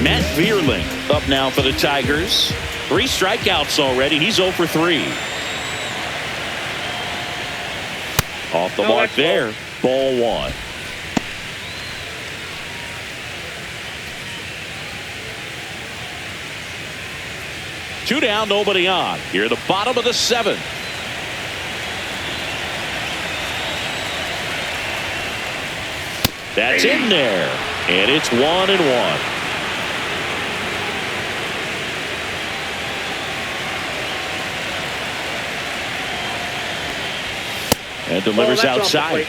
Matt Vierling up now for the Tigers. 3 strikeouts already. He's 0 for 3. Off the mark there. Ball 1. Two down, nobody on. Here at the bottom of the 7th. That's in there. And it's 1-1. And delivers outside.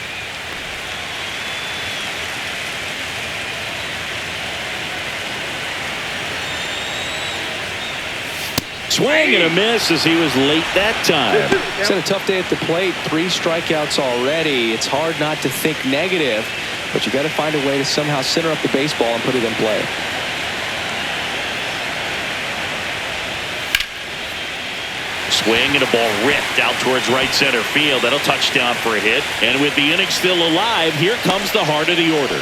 Swing and a miss as he was late that time. It's been a tough day at the plate. 3 strikeouts already. It's hard not to think negative, but you got to find a way to somehow center up the baseball and put it in play. Swing and a ball ripped out towards right center field. That'll touchdown for a hit. And with the inning still alive, here comes the heart of the order.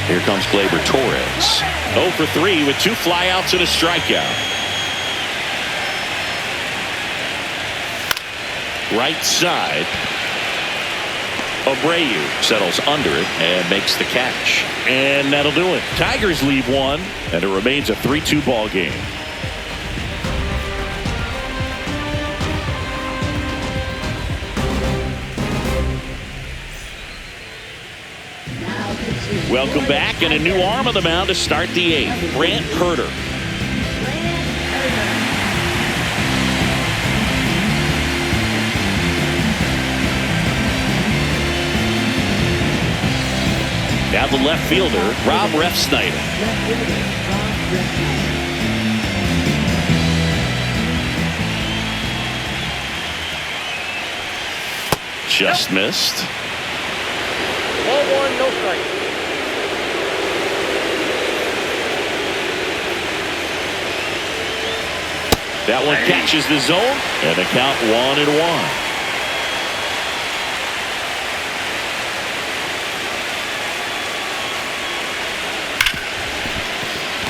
Here comes Gleyber Torres. 0 for 3 with 2 flyouts and a strikeout. Right side. Abreu settles under it and makes the catch. And that'll do it. Tigers leave 1, and it remains a 3-2 ball game. Welcome back, and a new arm on the mound to start the 8th. Brant Herter. Now the left fielder, Rob Refsnyder. Just missed. Ball one, no strike. That one catches the zone, and the count 1-1.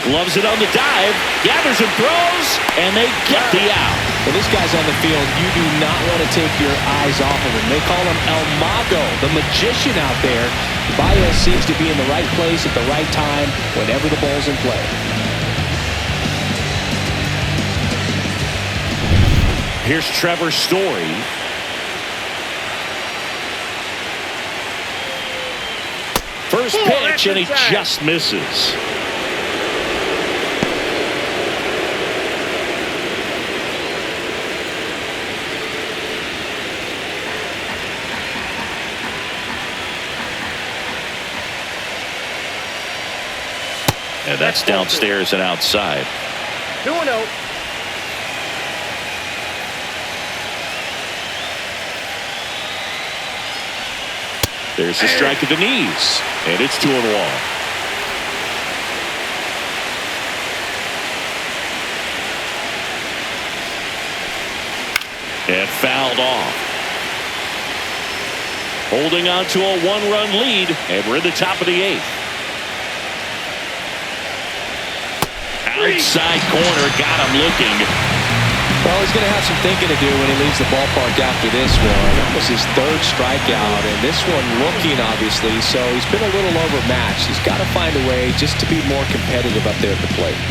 Gloves it on the dive, gathers and throws, and they get the out. When this guy's on the field, you do not want to take your eyes off of him. They call him El Mago, the magician out there. Baez seems to be in the right place at the right time whenever the ball's in play. Here's Trevor Story. First pitch, and he just misses. And that's downstairs and outside. 2-0. There's a strike at the knees, and it's 2-1. And fouled off. Holding on to a one-run lead, and we're in the top of the 8th. Outside corner, got him looking. Well, he's going to have some thinking to do when he leaves the ballpark after this one. That was his 3rd strikeout, and this one looking, obviously, so he's been a little overmatched. He's got to find a way just to be more competitive up there at the plate.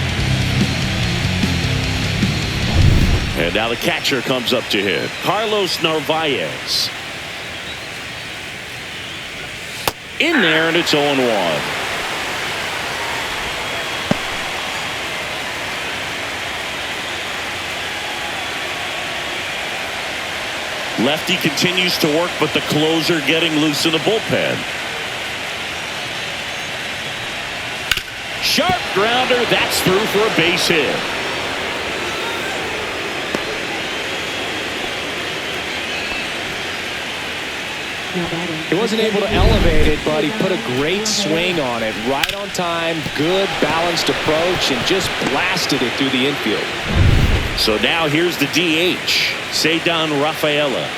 And now the catcher comes up to hit. Carlos Narvaez. In there, and it's 0-1. Lefty continues to work, but the closer getting loose in the bullpen. Sharp grounder, that's through for a base hit. He wasn't able to elevate it, but he put a great swing on it. Right on time, good balanced approach, and just blasted it through the infield. So now here's the DH, Ceddanne Rafaela.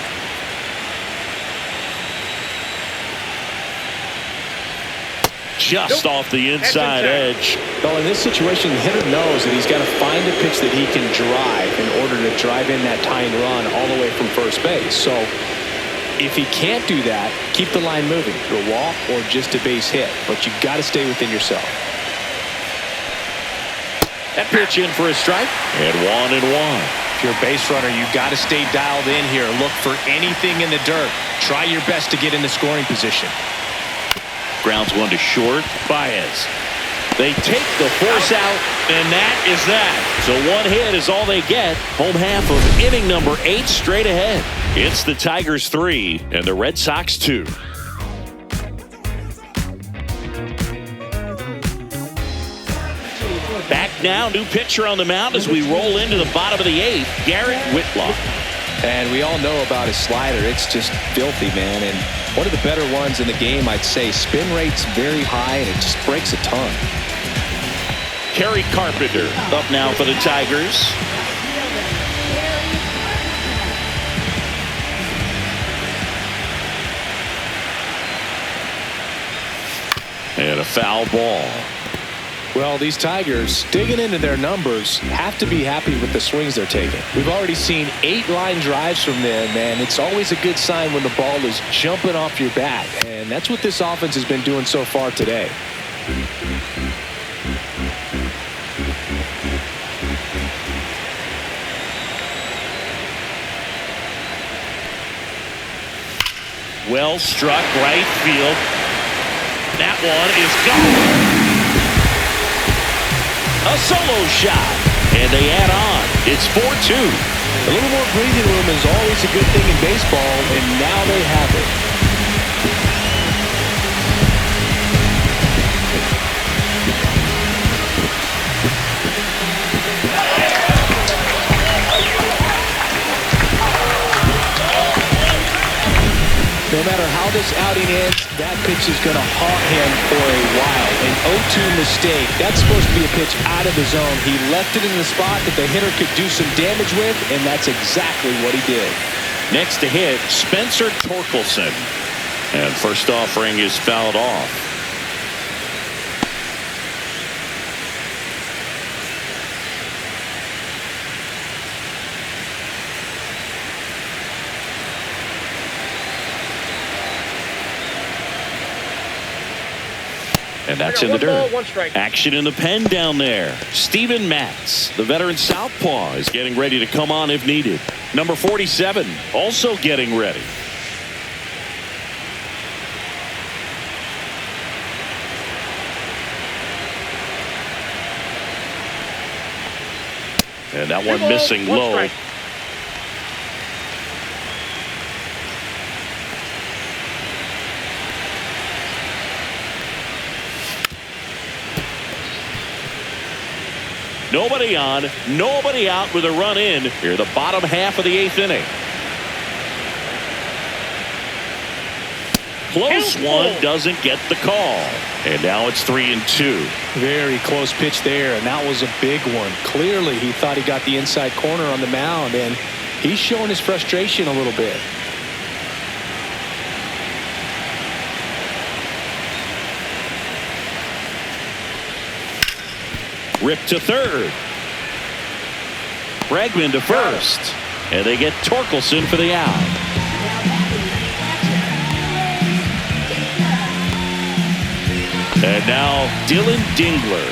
Just off the inside edge. Well, in this situation, the hitter knows that he's got to find a pitch that he can drive in order to drive in that tying run all the way from first base. So if he can't do that, keep the line moving to a walk or just a base hit. But you've got to stay within yourself. That pitch in for a strike, and 1-1. If you're a base runner, you got to stay dialed in here. Look for anything in the dirt. Try your best to get in the scoring position. Grounds one to short. Baez. They take the force out, and that is that. So one hit is all they get. Home half of inning number 8 straight ahead. It's the Tigers 3 and the Red Sox 2. Back now, new pitcher on the mound as we roll into the bottom of the 8th, Garrett Whitlock. And we all know about his slider. It's just filthy, man. And one of the better ones in the game, I'd say. Spin rate's very high, and it just breaks a ton. Kerry Carpenter up now for the Tigers. And a foul ball. Well, these Tigers, digging into their numbers, have to be happy with the swings they're taking. We've already seen 8 line drives from them, and it's always a good sign when the ball is jumping off your bat. And that's what this offense has been doing so far today. Well struck, right field. That one is gone. A solo shot, and they add on. It's 4-2. A little more breathing room is always a good thing in baseball, and now they have it. this outing ends, that pitch is going to haunt him for a while. An 0-2 mistake. That's supposed to be a pitch out of the zone. He left it in the spot that the hitter could do some damage with, and that's exactly what he did. Next to hit, Spencer Torkelson. And first offering is fouled off. And that's in the dirt. Action in the pen down there. Steven Matz, the veteran southpaw, is getting ready to come on if needed. Number 47, also getting ready. And that one missing low. Nobody on, nobody out with a run in here, the bottom half of the 8th inning. Close one, doesn't get the call. And now it's 3-2. Very close pitch there, and that was a big one. Clearly, he thought he got the inside corner on the mound, and he's showing his frustration a little bit. Rip to third. Bregman to first. And they get Torkelson for the out. And now Dylan Dingler.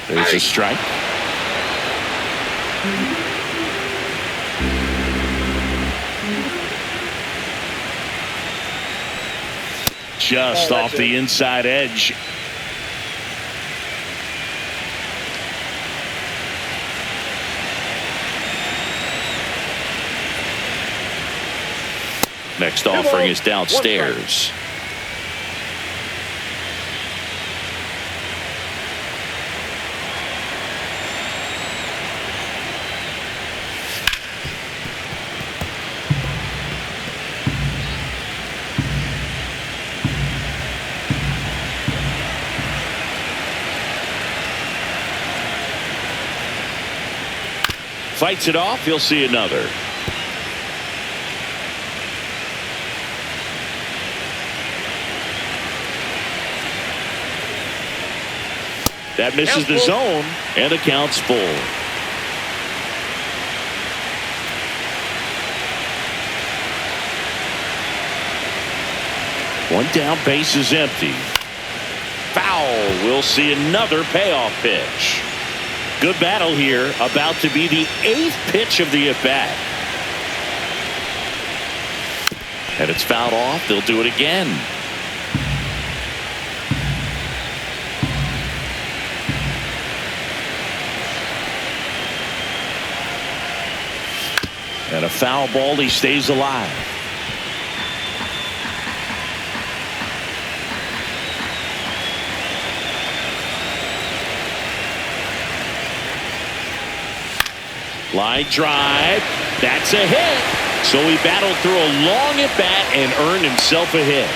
There's a strike. Just off the inside edge. Next offering is downstairs. Fights it off. You'll see another. That misses the zone, and the count's full. One down, base is empty. Foul. We'll see another payoff pitch. Good battle here, about to be the 8th pitch of the at-bat. And it's fouled off. They'll do it again. And a foul ball, he stays alive. Line drive. That's a hit. So he battled through a long at bat and earned himself a hit.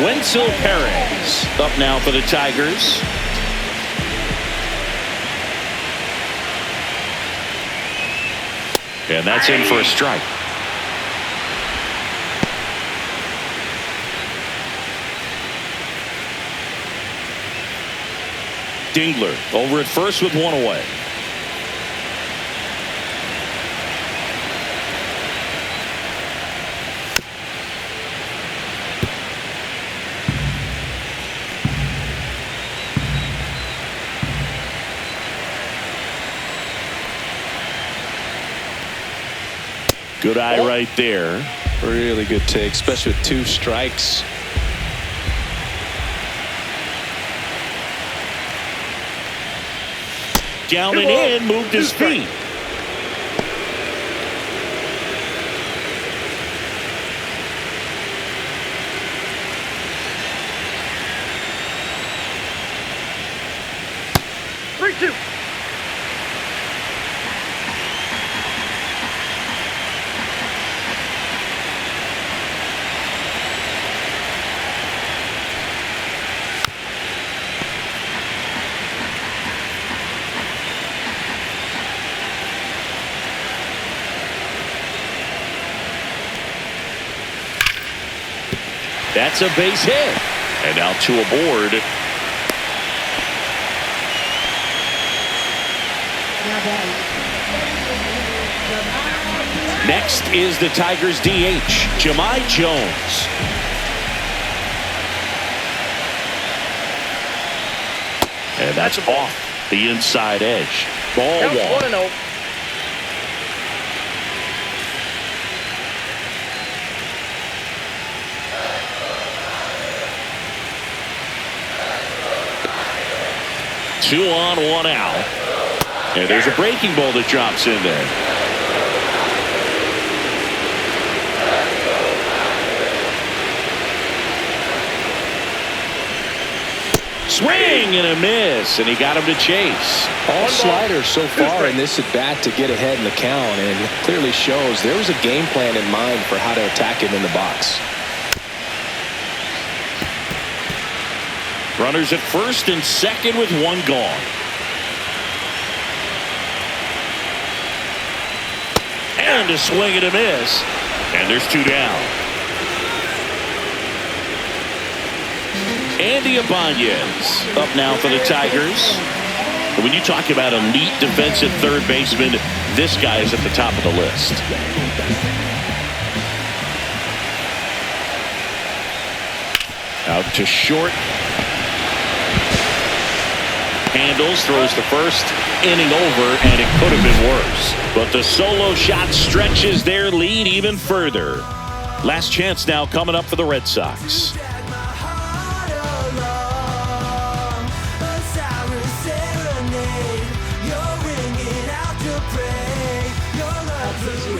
Wenzel Perez up now for the Tigers. And that's in for a strike. Dingler over at first with one away. Good eye right there. Really good take, especially with 2 strikes. Down and in, moved his feet. 3-2. That's a base hit. And now two aboard. Next is the Tigers DH, Jahmai Jones. And that's off the inside edge. Ball Count one. 1-0. Two on, one out. And there's a breaking ball that drops in there. Swing and a miss, and he got him to chase. All sliders so far in this at bat to get ahead in the count, and it clearly shows there was a game plan in mind for how to attack him in the box. Runners at first and second with one gone. And a swing and a miss. And there's two down. Andy Ibanez up now for the Tigers. And when you talk about elite defensive third baseman, this guy is at the top of the list. Out to short. Handles, throws the first inning over, and it could have been worse. But the solo shot stretches their lead even further. Last chance now coming up for the Red Sox.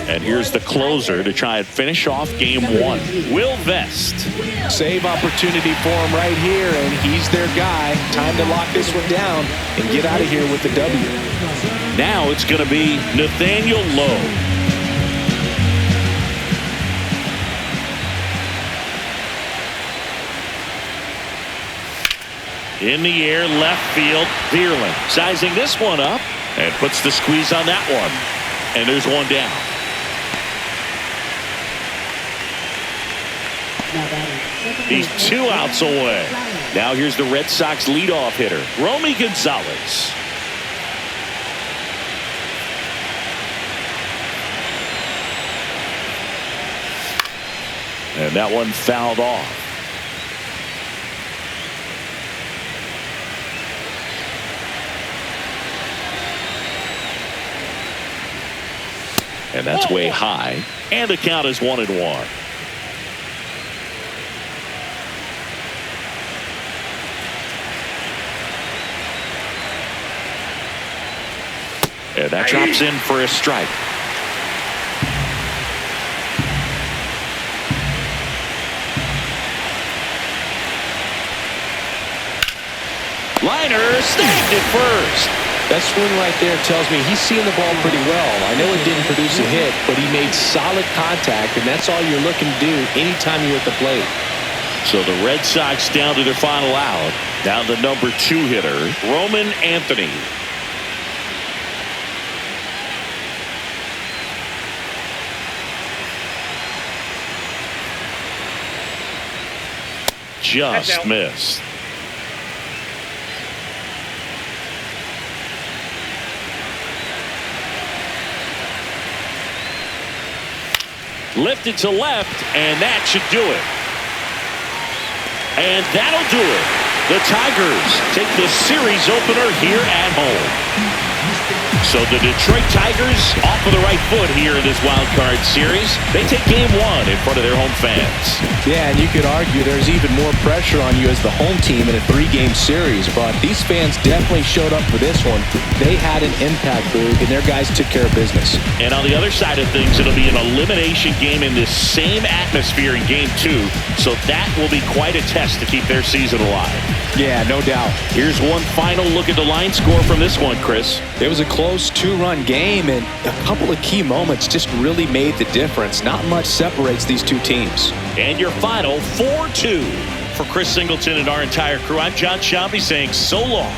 And here's the closer to try and finish off game one. Will Vest. Save opportunity for him right here, and he's their guy. Time to lock this one down and get out of here with the W. Now it's going to be Nathaniel Lowe. In the air, left field, Bierlin sizing this one up and puts the squeeze on that one. And there's one down. He's 2 outs away. Now here's the Red Sox leadoff hitter, Romy Gonzalez. And that one fouled off. And that's way high. And the count is 1-1. And that drops in for a strike. Liner snagged it first. That swing right there tells me he's seeing the ball pretty well. I know it didn't produce a hit, but he made solid contact, and that's all you're looking to do anytime you're at the plate. So the Red Sox down to their final out. Down the number 2 hitter, Roman Anthony. Just missed. Lifted to left, and that should do it. And that'll do it. The Tigers take the series opener here at home. So the Detroit Tigers off of the right foot here in this wild card series. They take game one in front of their home fans. Yeah, and you could argue there's even more pressure on you as the home team in a 3-game series, but these fans definitely showed up for this one. They had an impact, Boog, and their guys took care of business. And on the other side of things, it'll be an elimination game in this same atmosphere in game 2, so that will be quite a test to keep their season alive. Yeah, no doubt. Here's one final look at the line score from this one, Chris. It was a close 2-run game, and a couple of key moments just really made the difference. Not much separates these two teams. And your final 4-2. For Chris Singleton and our entire crew, I'm John Sciambi saying so long.